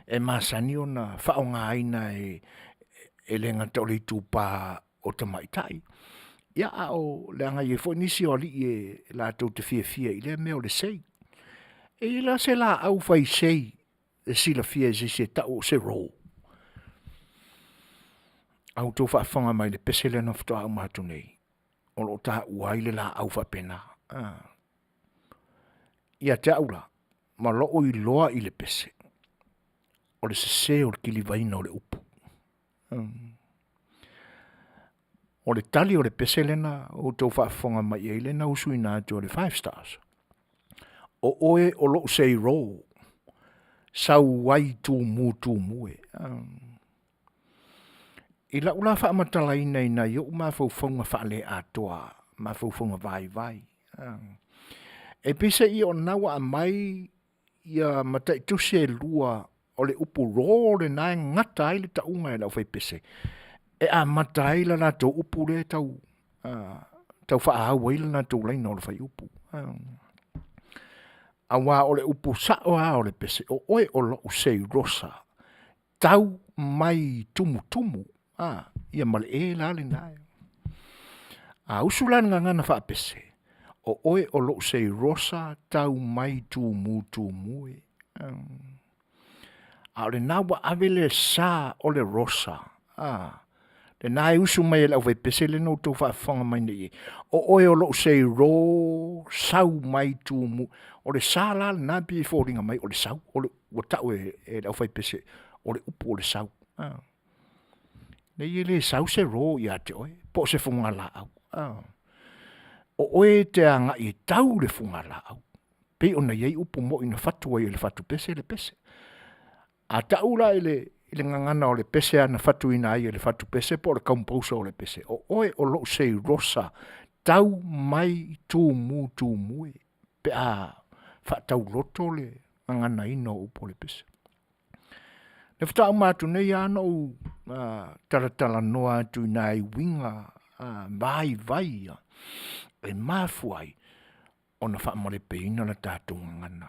E māsani o na whaonga aina e lenga tau le tūpā o tamaitai. Ia o leanga i e fo nisi o li e la tau te fia I le meo le sei. E I la se la au fai sei e sila fia e se tau o se roo. Au tau whaafanga mai le pesele na whatoa au mātu nei. O lo ta uaile la au whapena. Ia te aula. Ma loo I loa I le pese. O le sese o le kilivaina o le upu. O le tali o le pese lena o tau whaafonga mai e lena usui nā o le 5 stars. O oe o loo sei roo. Sau wai tū mue. I la ula wha amatala ina ina i o mawhauwhaunga whaale atoa. Mawhauwhaunga vai. E pisa I o nawa a mai ia matai tuse lua o le upu ro le nai ngata ai le taunga e lau whai pese. E a matai la tau upu le tau wha ahau ai la tau leina o le whai upu. A wā o le upu saoa o le pese o oe o lo usei rosa. Tau mai tumu. Ia male e la le nai. Usulan ngana wha pese. O oe o lo sei rosa tau mai tumu e. A le nawa avele sa o le rosa. Le nai usu mai e lau vai pese le no tau whaafanga mai nei. O oe o lo sei ro sau mai tumu. O le sa la le nabi e fōringa mai o le sau. O le watau e lau vai pese. O le upu o le sau. Nei le sau se ro ia te oe. Po se funga la au. O oe te anga I tau le funga la au. Pe ona iei upu mo ina fatua I le fatu pese le pese. A tau la ile ngangana o le pese ana fatu ina ai le fatu pese po le kampausa o le pese. O oe o lo sei rosa tau mai tumu e. Pe a fatau loto le ngangana ino upo le pese. Le whata au mātu nei ana o taratala noa atu nai winga vai. E mafuai ona whaamare peina la tātou ngana.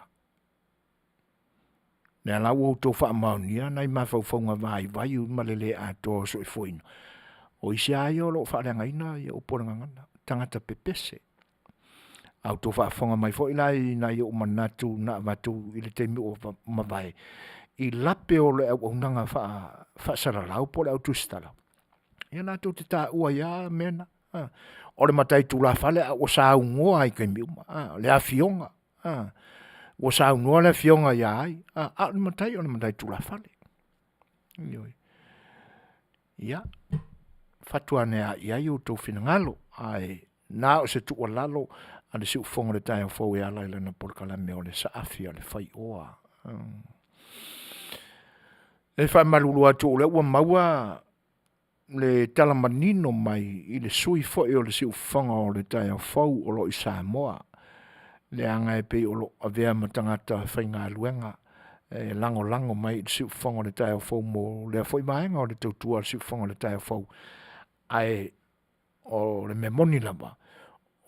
Nea lau o tō whaamaunia nai mawhauwhaunga vai malele atoa so I foina. O isi ai o lo whaarenga ina I o poranga ngana. Tangata pepese. Au tō whaafonga mai fo nai o manatu na watu I le teimi o mawai. I lape o le au nanga whaasaralau po le au tustala. Ia nātou te tā ua ia mena. O le matai tula fale o sa ungoa I kai miuma. Le afionga. O sa ungoa le afionga ia ai. Le matai tula fale. Ia. Fatua nea ia o tau finangalo. Nā o se tua lalo. A le si ufonga le tai o fau e ala I lana Polokalame o le Afiafi A Le Fai'oa. E whai malulu atu o le ua maua le talamanino mai i le sui fo'i o le siufaga o le taeaofou o lo i Samoa. Le anga e pe o lo avea ma tangata whaingaluenga lango mai i le siufaga o le taeaofou mo le fo'i maenga o le tautua le siufaga o le taeaofou. Ai o le memoni lava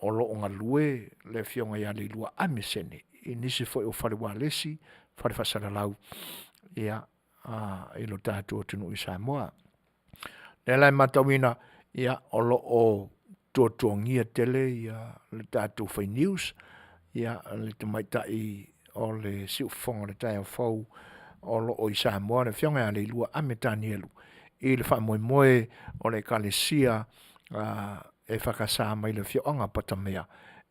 o lo o ngalue le fionga ia le ilua amisene. I nisi fo'i o whare walesi, whare whasaralau ia i lo tātua tunu i Samoa. Le lai matawina ia o lo o tuatua tele ia le tātou whai news ia le tamaitai o le siufonga le taeaofou o lo o i Samoa le fionga ia le ilua ametani elu. I le whamoemoe o le kalesia e whakasā mai le fionga patamea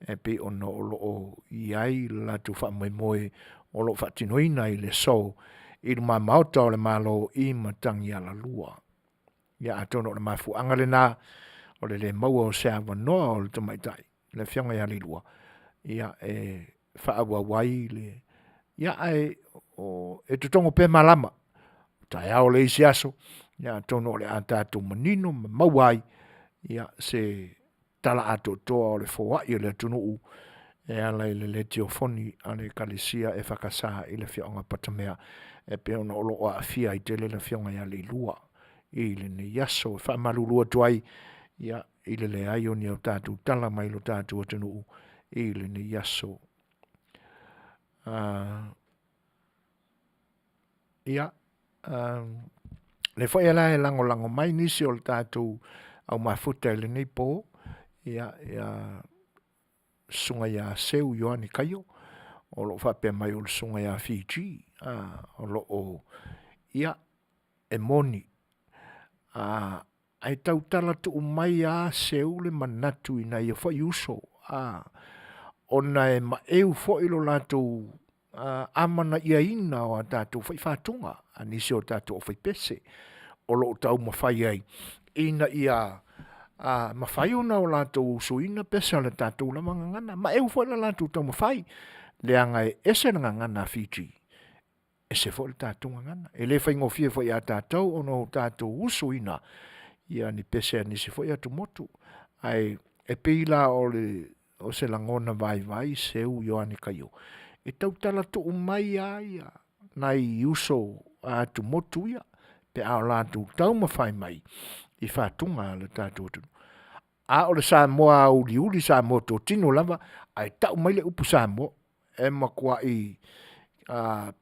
e pe ono o lo o iai la tu whamoemoe o lo whatinoina i le so i le mamauta o le malo i matangi ala lua. Ia atono o le mafu angale nā o le maua o sea wanoa o le tamaitai le fionga ia le lua. Ia e whaawa wai le ia e tutongo pe malama tai au le isi aso ia atono o le atatu manino mawai ia se tala ato toa o le fowai o le tunuu e ala i le teofoni a le kalesia e whakasā i le fionga patamea e pe ona o lo Afia i tele le fionga ia le lua i le ne yaso e whamalulua tuai ia i le ai o ni au tātou tala mai lo tātou tunuu i le ne yaso. Ia le whai ala e lango mai nisi o le tātou au mafuta le nei po ia sunga ia seu Ioani Kaio o lo whape mai o le sunga ia Fiji o lo o ia e moni ai tau tala tu mai a seu le manatu ina ia whai uso ona e maeu whai lo latou amana ia ina o a tātou whai whātunga anisi o tātou o whai pese o lo tau mawhai ai ina ia mawhai ona o lātou suina pesa le tātou la mangangana. Ma eu whai la lātou tau mawhai. Le anga e ese na ngana Fiji. Ese whai le tātou ngana. E le whai ngofia whai a tātou ono tātou usuina. Ia ni pesa ni se whai atu motu. Ai e peila o se langona vai seu Ioani Kaio. E tau tala tu umai ia. Nai uso atu motu ia. Pe ao lātou tau mawhai mai. I whātunga le tātou tunu. A o le Samoa uli Samoa tō tino lava, ai tau mai le upu Samoa, e makua i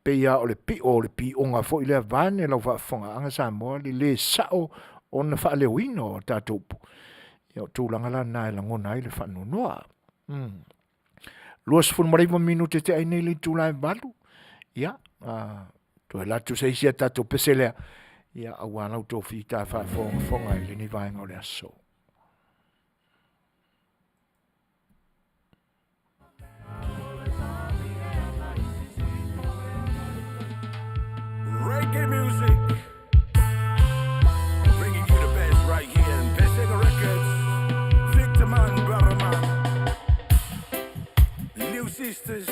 peia o le pi onga fo i lea vane lau whaafonga anga Samoa, le sao o na whaalewino o tātou upu. Ia o tūlanga la nai langona i le whanonoa. Luas whanmaraiwa minute te ainei le tūlai valu. Ia, to e latu se isia tātou peselea. Ia awanau tō whita whaafonga i le ni vaenga o le aso. Reggae music, bringing you the best right here in Fetalaiga Records. Victor man, brother man, Little Sisters.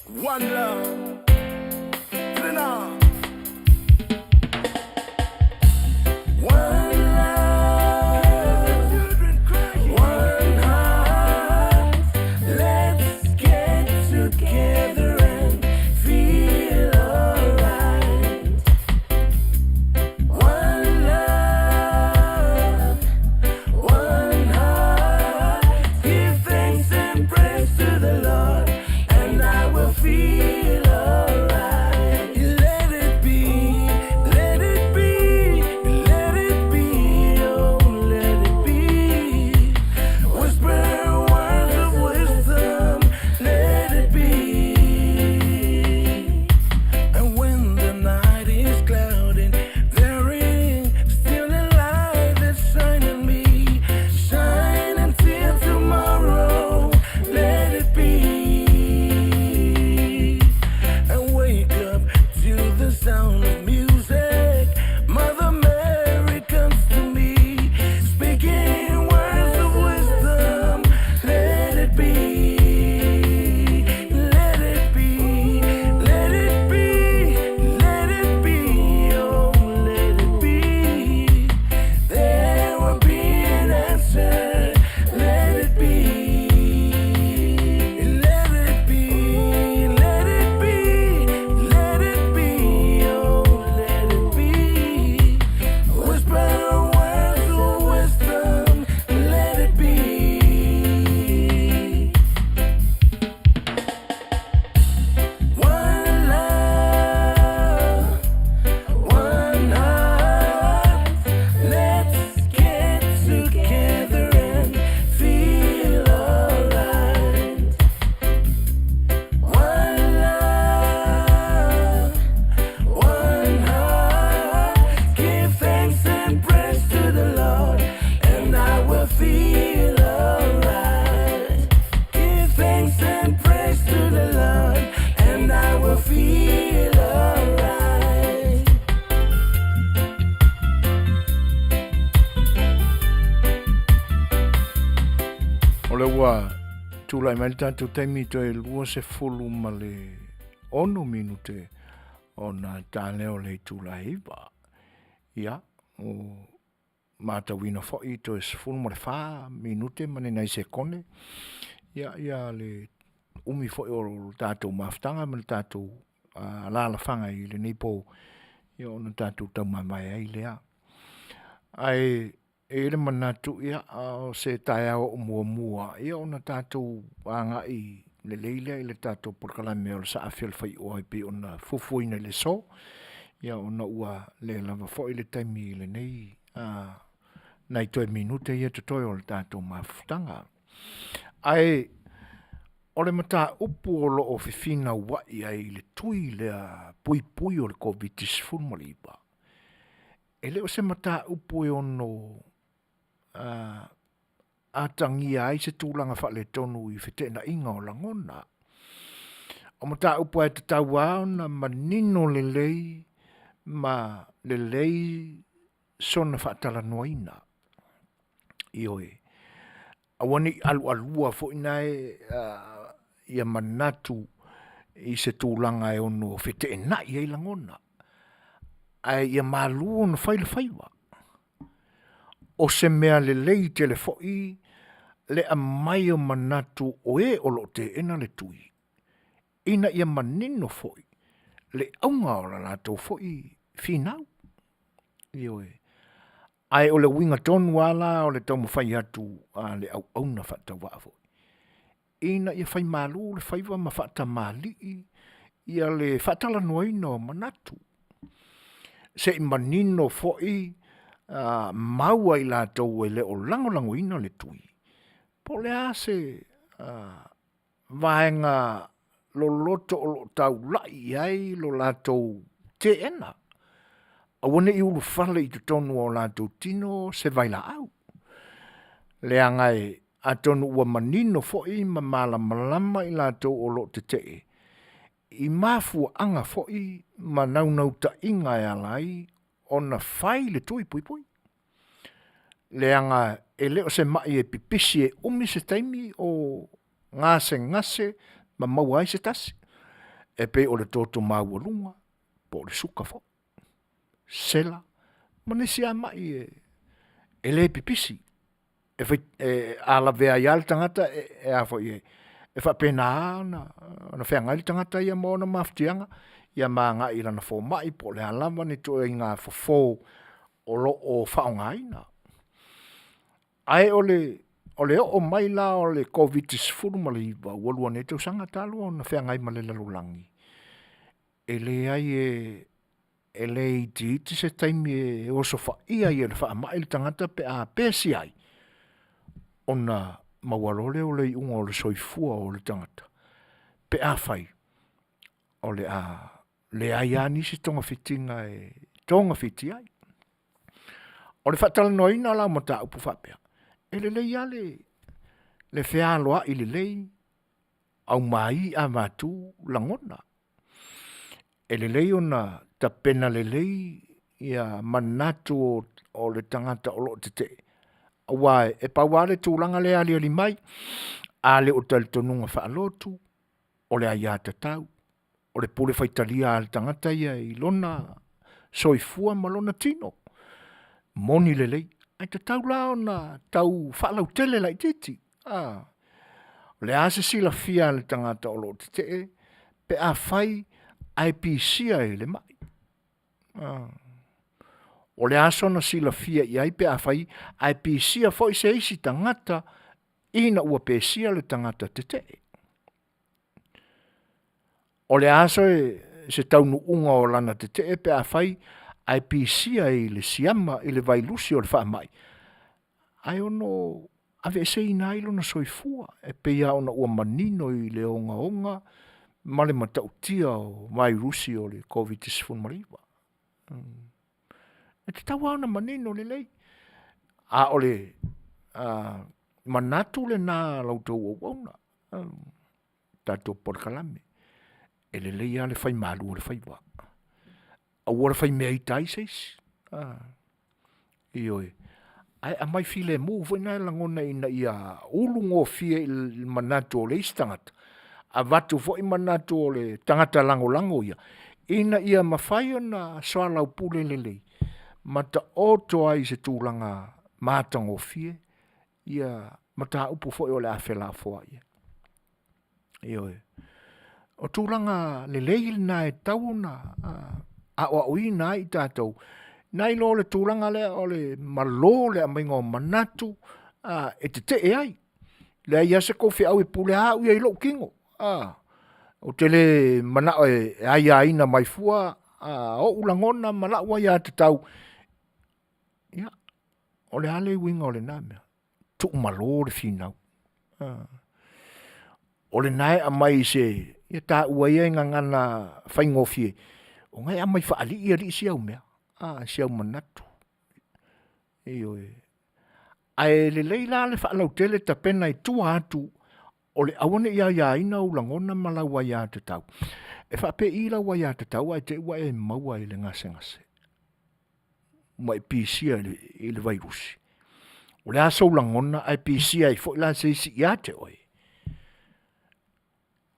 One love. Thriller. One love. One heart. Let's get together and feel alright. One love. One heart. Give thanks and praise to the Lord, and I will feel alright. Let it be, let it be, let it be, oh, let it be. Whisper words of wisdom, let it be. And when the night is clouded, there is still a light that shines in me. Shine until tomorrow, let it be. And wake up to the sound of music. Mother Mary comes to me, speaking words of wisdom. Let it be, let it be, let it be, let it be, oh, let it be. There will be an answer. Let it be, let it be, let it be, let it be, oh, let it be. Whisper words of wisdom, let it be. One love, one heart. Let's get together and feel alright. One love, one heart. Give thanks and praise to the Lord, and I will feel alright. Give thanks and praise to the Lord, and I will feel alright. O le ua tūlai mai tātou taimi to e lua se fulu ma le ono minute o na tāleo le tūlai iwa. Ia, o mātawina fōi to e se fulu ma le whā minute mane nei se kone. Ia le umi fōi o tātou maftanga ma le tātou alala whanga i le nipo. Ia o na tātou tau mai ai lea. Ai e le manatu ia o se tae au o mua. Ia o na tātou anga i le leile i le tātou Polokalame o le Afiafi le Fai'oa i pe o na Fofogaina i le so. Ia o na ua le lava fo i le taimi i le nei. Nai toe minute ia te toi o le tātou mafutanga. Ai o le mata upu o lo o fifina wai ai le tui le pui pui o le COVID-19 malipa. E leo se mata upu e ono atangia ai se tūlanga whale tonu i Fetalaiga o langona. O mata upu ai te tau na manino le lei ma le lei sona whaatala noina. Ioe. Awani alua fo inae ia manatu i se tūlanga e ono Fetalaiga i langona. Ai ia Malo na A Le Fai'oa. O se mea le lei te le fo'i, le a mai o manatu o e o lo te ena le tui. Ina ia manino fo'i, le aunga o la lato fo'i finau. Ioe. Ai o le winga tonu ala o le tau mawhai atu le au auna whata waa fo'i. Ina ia whai Malo le Fai'oa ma whata mali'i, ia le whatala noina o manatu. Se i manino fo'i, maua i lātou e le o lango ina le tui. Po le ase vaenga lo loto o lo tau lai ai lo lātou te ena. Awane i ulu whale i te tonu o lātou tino se vaila au. Le angai a tonu ua manino fo'i ma malama i lātou o lo te te. I mafua anga fo'i ma naunau ta inga e alai o na whai le tui pui pui. Le anga e leo se mai e pipisi e umi se taimi o ngase ma mau ai se tasi. e pe o le toto maualunga, po le suka fo. Sela, ma nisi a mai e le pipisi. Ala vea ia le tangata e a fo e fa pena na whenga le tangata ia mo na maftianga, ia maanga ila na fo mai po le alama ni to e ngā fo o lo o whaongaina. Ai ole o mai la o le COVID-19 ma le iwa, walua ne tau sanga talo o na whengai ma le lalulangi. E le ai e le iti se taimi e oso wha ia i le wha mai le tangata pe a pesi ai. Ona mawalole o le iunga o le soifua o le tangata. Pe a whai. O le a le ai ani se tonga fitinga e tonga fiti ai. O le whatala noina la mata upu whapea. E le lei ale le whealoa i le lei au mai a matu langona. E le lei ona ta pena le lei ia manatu o le tangata o lo te te. Awai, e pawale tūlanga le ali ali mai, a le o talitonunga whaalotu, o le aiata tau, o le pule whaitalia al tangata ia i lona soifua ma lona tino. Moni le lei, ai ta tau lao na tau whaalau tele lai titi. Le ase sila fia le tangata o lo te te, pe a whai ai pisia e le mai. O le aso na sila fia i ai pe a whai, ai pisia fo i se isi tangata, ina ua pesia le tangata te te. O le aso se taunu unga o lana te te pe a whai, ai pisia i le siama, i le vailusi o le wha mai. Ai ono, ave se ina ilo na soifua, e pe ia ona ua manino i le onga, ma le matautia o vairusi o le COVID-19 mariwa. E te tawa ona manino le lei. A o le manatu le nā lautou o wauna. Tato Polokalame. E le lei a le fai Malo le Fai'oa. A ua le fai mea i tai seis. Ioe. Ai a mai file mō foi nai langona ina ia ulu ngō fia i manatu o le istangata. A watu foi manatu o le tangata lango ia. Ina ia mawhai ona soala upule le lei. Mata oto ai se tūlanga mātango fie, ia mata upu foi o le Afiafi ia. Ioe. O tūlanga le leil na e tau na a o ui na i tātou. Nai lo le tūlanga le o le Malo le amainga o manatu e te te e ai. Le ai ase ko fia au e pule au ia i lo kingo. O te le mana e ai aina mai fua o ulangona mana ua ia te tau. Ia, o le ale winga o le nāmea. Tu Malo le finau. O le nae a mai se, ia tā ua ia inga ngana whaingofie. O ngai a mai whaali ia ri si au mea. Si au manatu. Ioe. Ai le leila le whaalau tele ta pena i tua atu. O le awane ia ina ulangona malaua ia te tau. E whape i laua ia te tau, ai te ua e maua i le ngase. Mai pisia i le vairusi. O le asa ulangona ai pisia i fo la se isi ia te oi.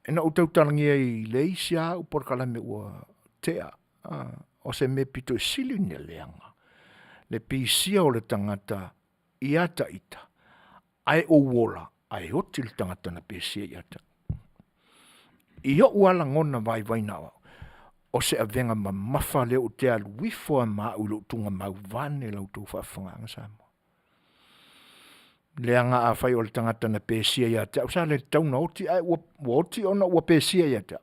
E na utau talangia i le isia u Polokalame ua tea. O se me pito i sili ni leanga. Le pisia o le tangata i ata ita. Ai o wola, ai hoti le tangata na pisia i ata. I o uala ngona vai na wau. O se avenga ma mafa leo te alu wifo a maa ulo tunga mau vane lau tau whaafonga Samoa. Leanga a whai o le tangata na pēsia ia te. Au sa le tauna oti ai oti ona ua pēsia ia te.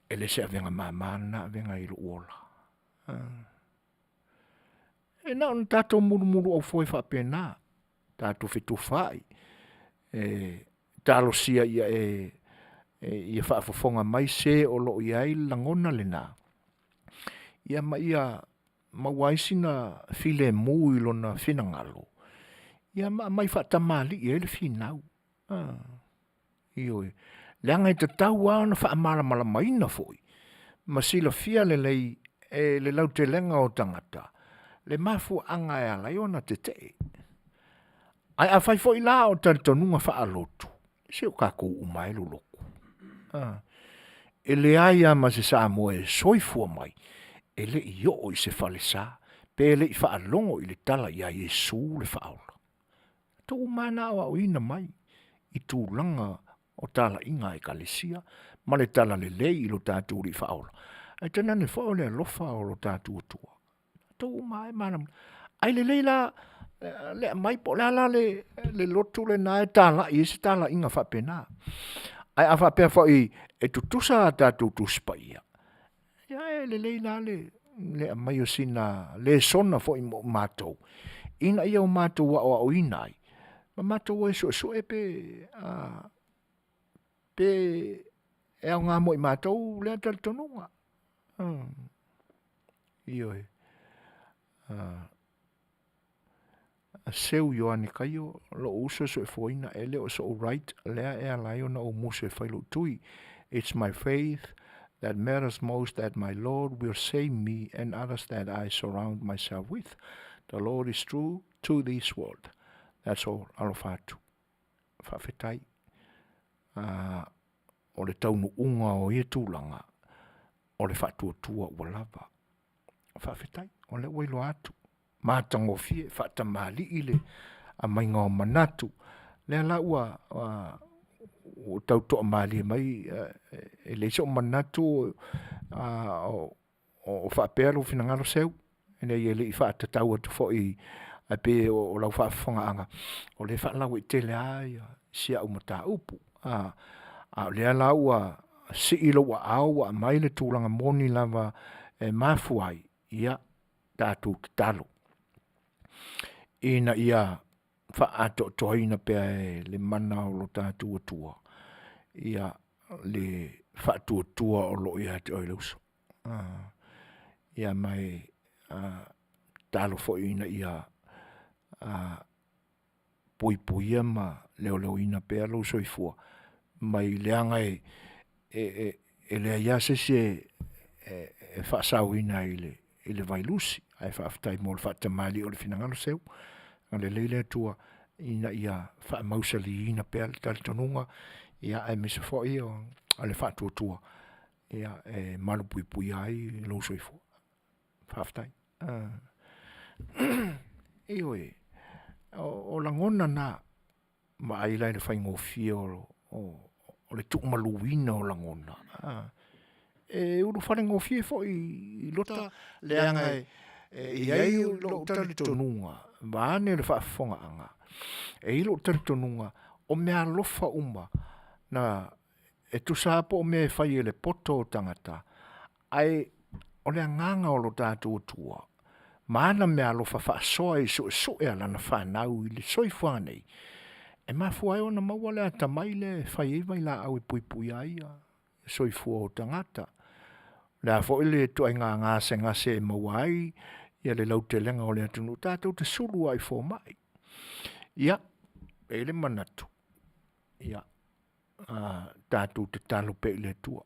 E le se avenga ma mana avenga ilo uola. E na on tato muru au foi whapena. Tato fitu whai. Talo sia ia ia whaafofonga mai se o lo iai langona le nā. Ia ma ia mawaisina file mui lo na finangalo. Ia ma mai whaatamali ia le finau. Ioe. Leanga i te tau au na whaamala maina foi. Ma sila fia le lei le lau te lenga o tangata. Le mafu anga e ala iona te te. Ai a whai foi la o taritonunga whaalotu. Se o kako umai lo loko. E le aia ma se Samoa e soifua mai, e le i o i se falesa, pe le i whaalongo i le tala ia Yesu le whaola. Tō mana o ina mai, i tūlanga o tala inga e kalesia, ma le tala le lei i lo tātou li whaola. Ai tana ne whao le alofa o lo tātou atua. Tō mai mana, ai le leila, le mai po le ala le lotu le nae tala, i ese tala inga whapena. Ai a whapea whao i e tutusa tātou tuspa ia. Ia e le leila le mai o sina, le sona whao i mātou. Ina ia o mātou wa o inai. Ma mātou e so e pe e au ngā mo i mātou lea tali tonunga. Io e. A seu Ioane kaio, lo uso so e foina ele o so right, lea e alai ona o muso e whailo tui. It's my faith that matters most, that my Lord will save me and others that I surround myself with. The Lord is true to this world. That's all, alofatu. Whawhetai. O le taunu unga o ia tūlanga. O le whatua tua ua lava. Whawhetai. O le wailo atu. Mātango fie, whatamali ile. A mainga o manatu. Lea la ua o tautoa mali mai. E leisa o manatu o whapero finangalo seu. E nei e le i whatatau atu fo i a pe o lau Faafofoga'aga o le whaalau i tele ai sia umata upu a le lau si ilo wa au a mai le tūlanga moni lava e mafuai ia tātou te talo ina ia whaato tohina pe le mana o lo tātou atua ia le whaatua tua o lo ia te oiluso ia mai talo fo ina ia pui ma leo ina pe alo soifua mai leanga e le ia se whaasau ina ile vailusi ai whaafitai mo le whaatamali o le finangalo seu le leile atua ina ia whaamausali ina pe ale tali tonunga ia ai misa fo ia ale whaatuatua ia malo pui ai lo soifua whaafitai ioi o langona na ma ai lai le whaingo fia o le tuk maluina o langona. Uru whanengo fia fo i lota leanga i ai lo tari tonunga. Waane le Faafofoga'aga. I lo tari tonunga o mea lofa uma na e tusapo o mea e whai e le poto o tangata. Ai o le nganga o lo tātua tua. Mana mea lofa whaasoa i so e alana whanau i le soifua nei. E mafuai ona maua le atamai le whai e vai la au e pui ai soifua o tangata. Le a fo ile tu ai ngā ngase e maua ai ia le lau te lenga o le atunu tātou te suru ai fo mai. Ia, e le manatu. Ia, tātou te talo pe le tua.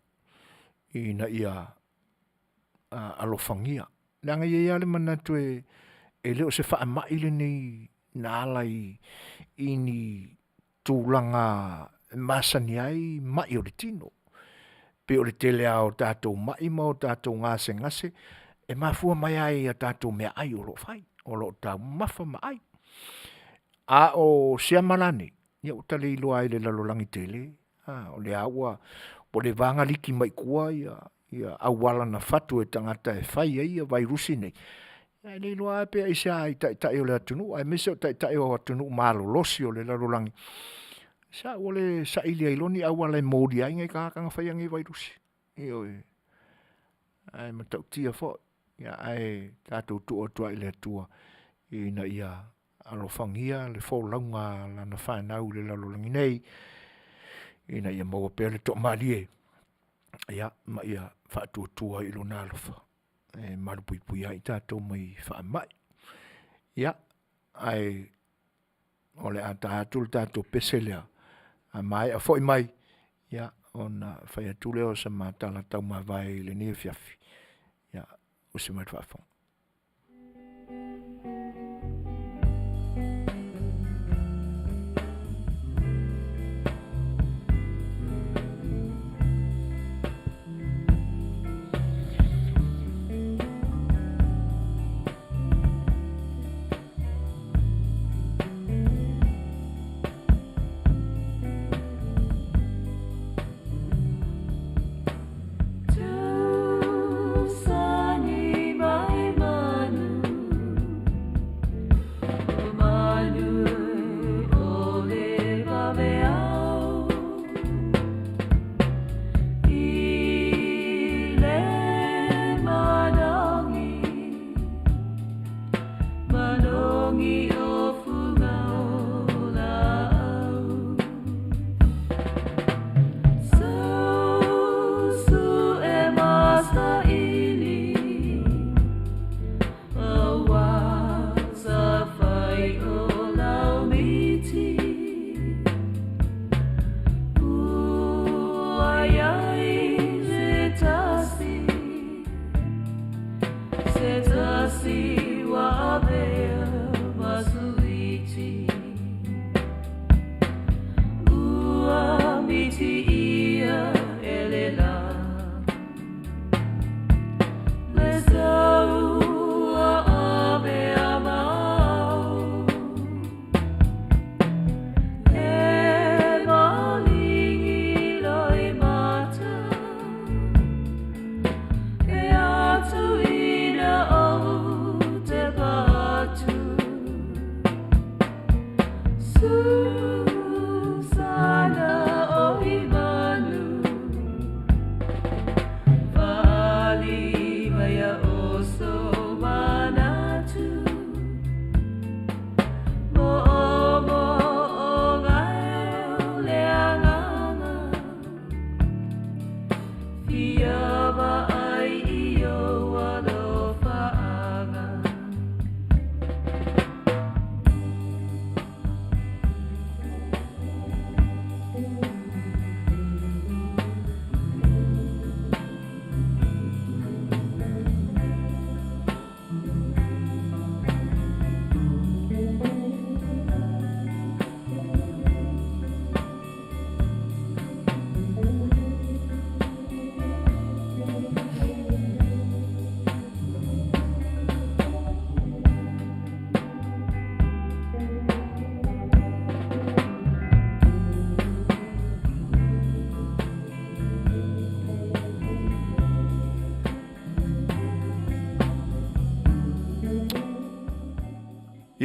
Ina ia alofangia. Nanga ia le manatu e leo se wha mai le nei nālai ini tūlanga masani ai mai o le tino. Pe o le tele au tātou mai ma o tātou ngase e mafua mai ai a tātou mea ai o lo whai. O lo tāu mafa mai. A o sea malani. Ia o tale ilo ai le lalolangi tele. O le aua o le vanga liki mai kua ia awala na fatu e tangata e whai ai a vairusi nei. Ia le ilo ai pe ai sea ai tai o le atunu. Ai mese o tai o atunu Malo losi o le lalolangi. Sa o le sa ili ai loni awala e mōri ai ngai kakanga whai angi vairusi. Io ai matau tia fo. Ia ai tātou tua tua i le tua. Ina ia alofangia le fōlaunga lana whanau le lalolangi nei. Ina ia maua pēr le tō malie. Ia ma ia whaatua tua i lo nālofa. Marupui ai tātou mai whaamai. Ia ai o le a tātou peselea. A mai a foi mai. Ia ona whai atule o sa mātala tau mawai le ni Afiafi. Ia o se mai whaafong.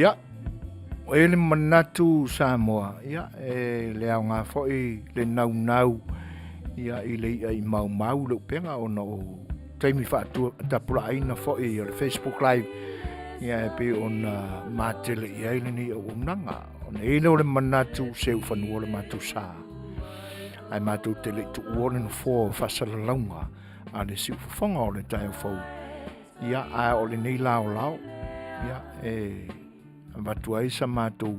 Ia, o ele manatu Samoa, ia, le au ngā foi, le nau, ia i le ia i mau le upenga o no taimi whaatua tapura aina foi o le Facebook Live, ia e pe o na mātele i aile ni o unanga, o na ele o le manatu se ufanu o le matu sa. Ai mātou te le tu uole no fō whasalaunga, a le si ufafonga o le tai o fau. Ia, a o le nei lao, ia, watu ai sa mātou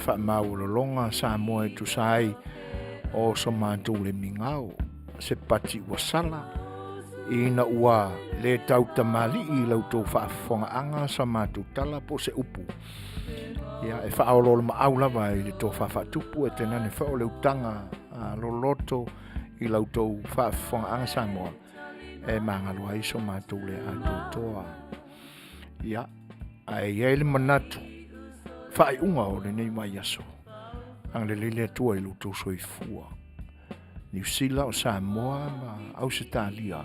whaamau lo longa Samoa e tu sai o sa mātou le mingao se pati ua sala ina ua le tau tamali i lau tau Faafofoga'aga sa mātou tala po se upu ia e whaolo le maau lava i le tō whawhatupu e tenane whao le utanga lo loto i lau tau Faafofoga'aga Samoa e mangalo ai sa mātou le atou toa ia ai ele manatu fai unga o le nei mai aso ang le lele tua i luto soifua New Zealand o Samoa ma Australia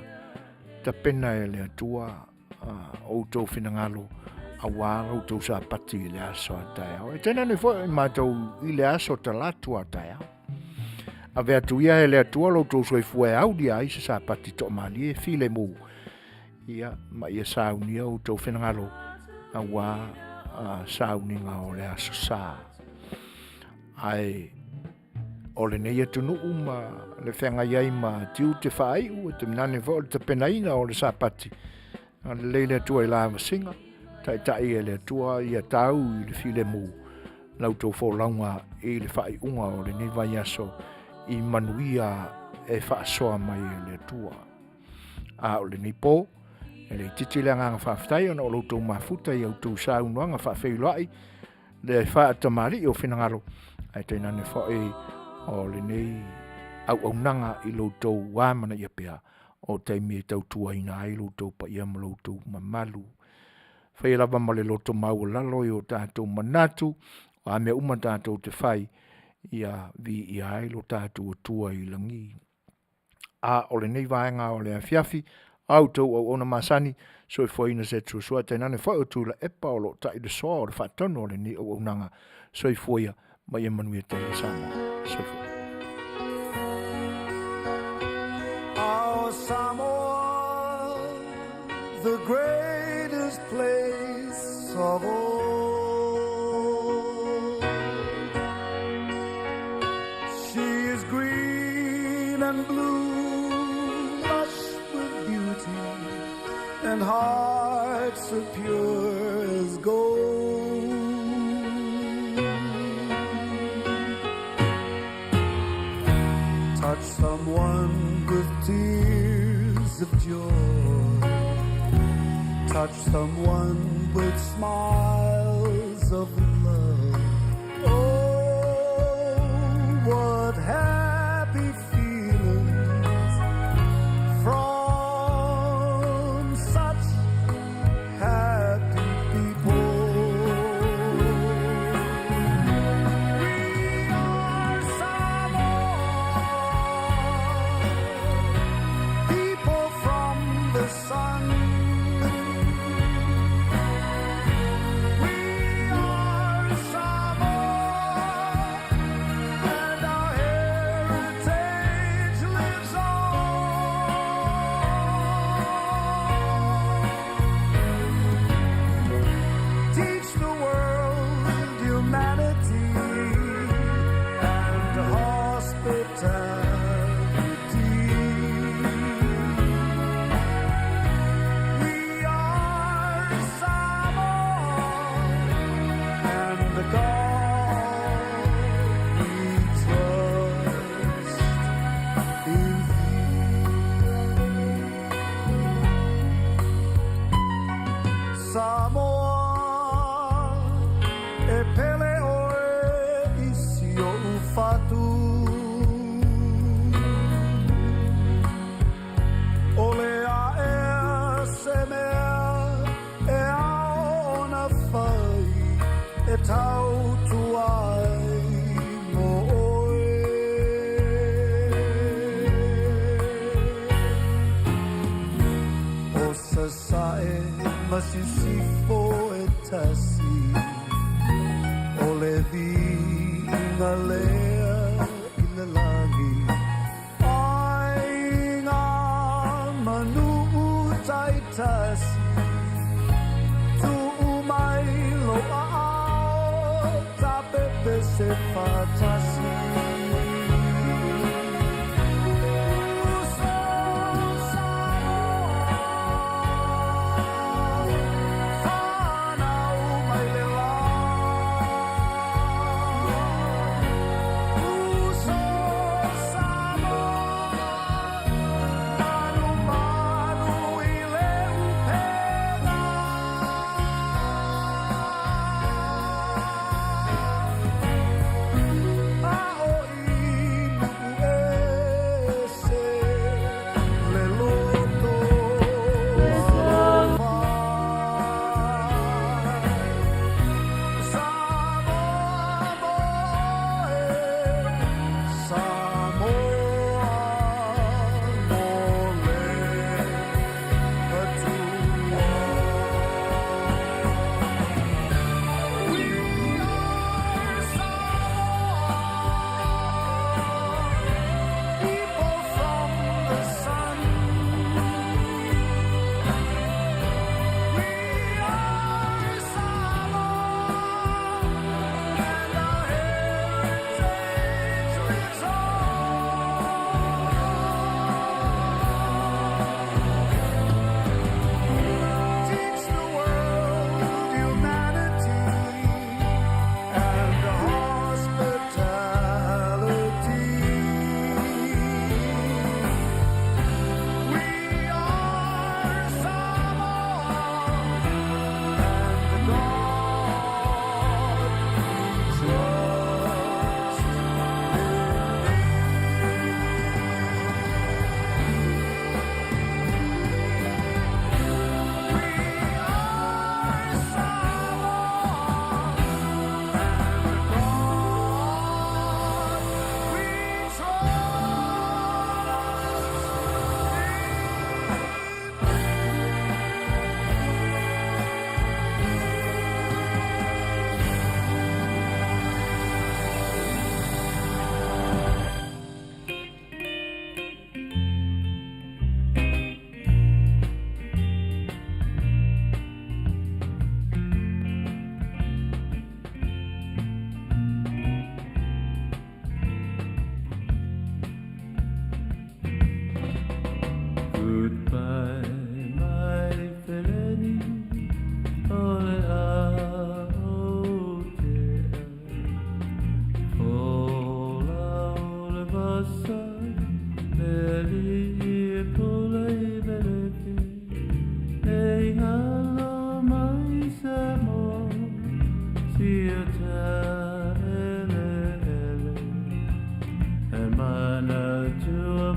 ta pena e le atua o tau finangalo awara o tau sa pati i le aso atai e tena ne fo ma tau i le aso talatua atai a vea tuia e le atua lo tau soifua e audi ai sa pati to mali e file mu ia ma ia saunia o tau finangalo awa sauninga o le aso sa ai o le nei atunu uma le whenga iai ma tiu te whai ua te minane vo te penaina o le sapati a le leile atua i lava singa tai e le atua i a tau i le file mu lau tau fōlaunga i le whai unga o le nei vai aso i Manuia e whaasoa mai e le atua a o le nei pō e le titi le nganga whawhtai ona o loutou mafuta i au tau saunuanga whawhailoai le whaatamari o whinangaro ai teinane whae o le nei au nanga i loutou wāmana i apea o teimi e tau tua ina ai loutou pa ia ma loutou mamalu whai lava ma le loto mau lalo i o tātou manatu o a mea uma tātou te whai ia vi i ai lo tātou tua i langi a o le nei vaenga o le Afiafi auto o ona masani so foi na setu Suasua tenane foi o tula e paulo ta i de so o fa tono le ni o nanga so foi mai Manuia te sama so Our Samoa, the greatest place of all. She is green and blue, lush with beauty, and hearts are pure as gold. Touch someone with tears of joy, touch someone with smiles of love. Oh, what happy feelings from such happy people. We are Samoa, people from the sun. We are Samoa, and our heritage lives on. Teach the world humanity and hospitality. We are Samoa, and the God we trust in Samoa e pele oe isi o ufatu. Ole a e se mea e ao ona fai e tau tuai mo oe. O sa sae masisifo e tasi, o le vinga lea i le lagi, ai ngā manuu tai tasi, tu mai lo a ao, ta pepe se fatasi.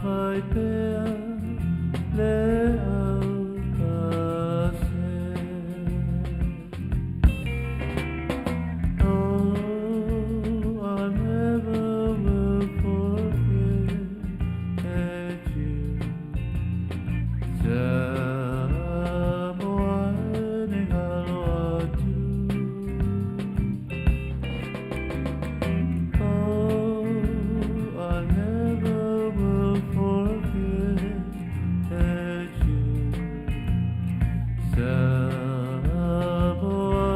vai pea le au kase. Oh, I never will forget you. Samoa ni ngalo atu. Oh, I never will forget you. Samoa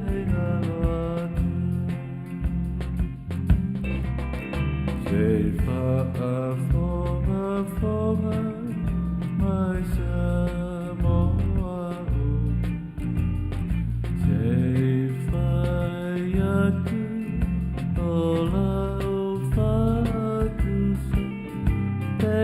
ni ngalo atu. Say Faafofoga'aga, my Samoa. Say Faiaki, ola o fa'atusa, te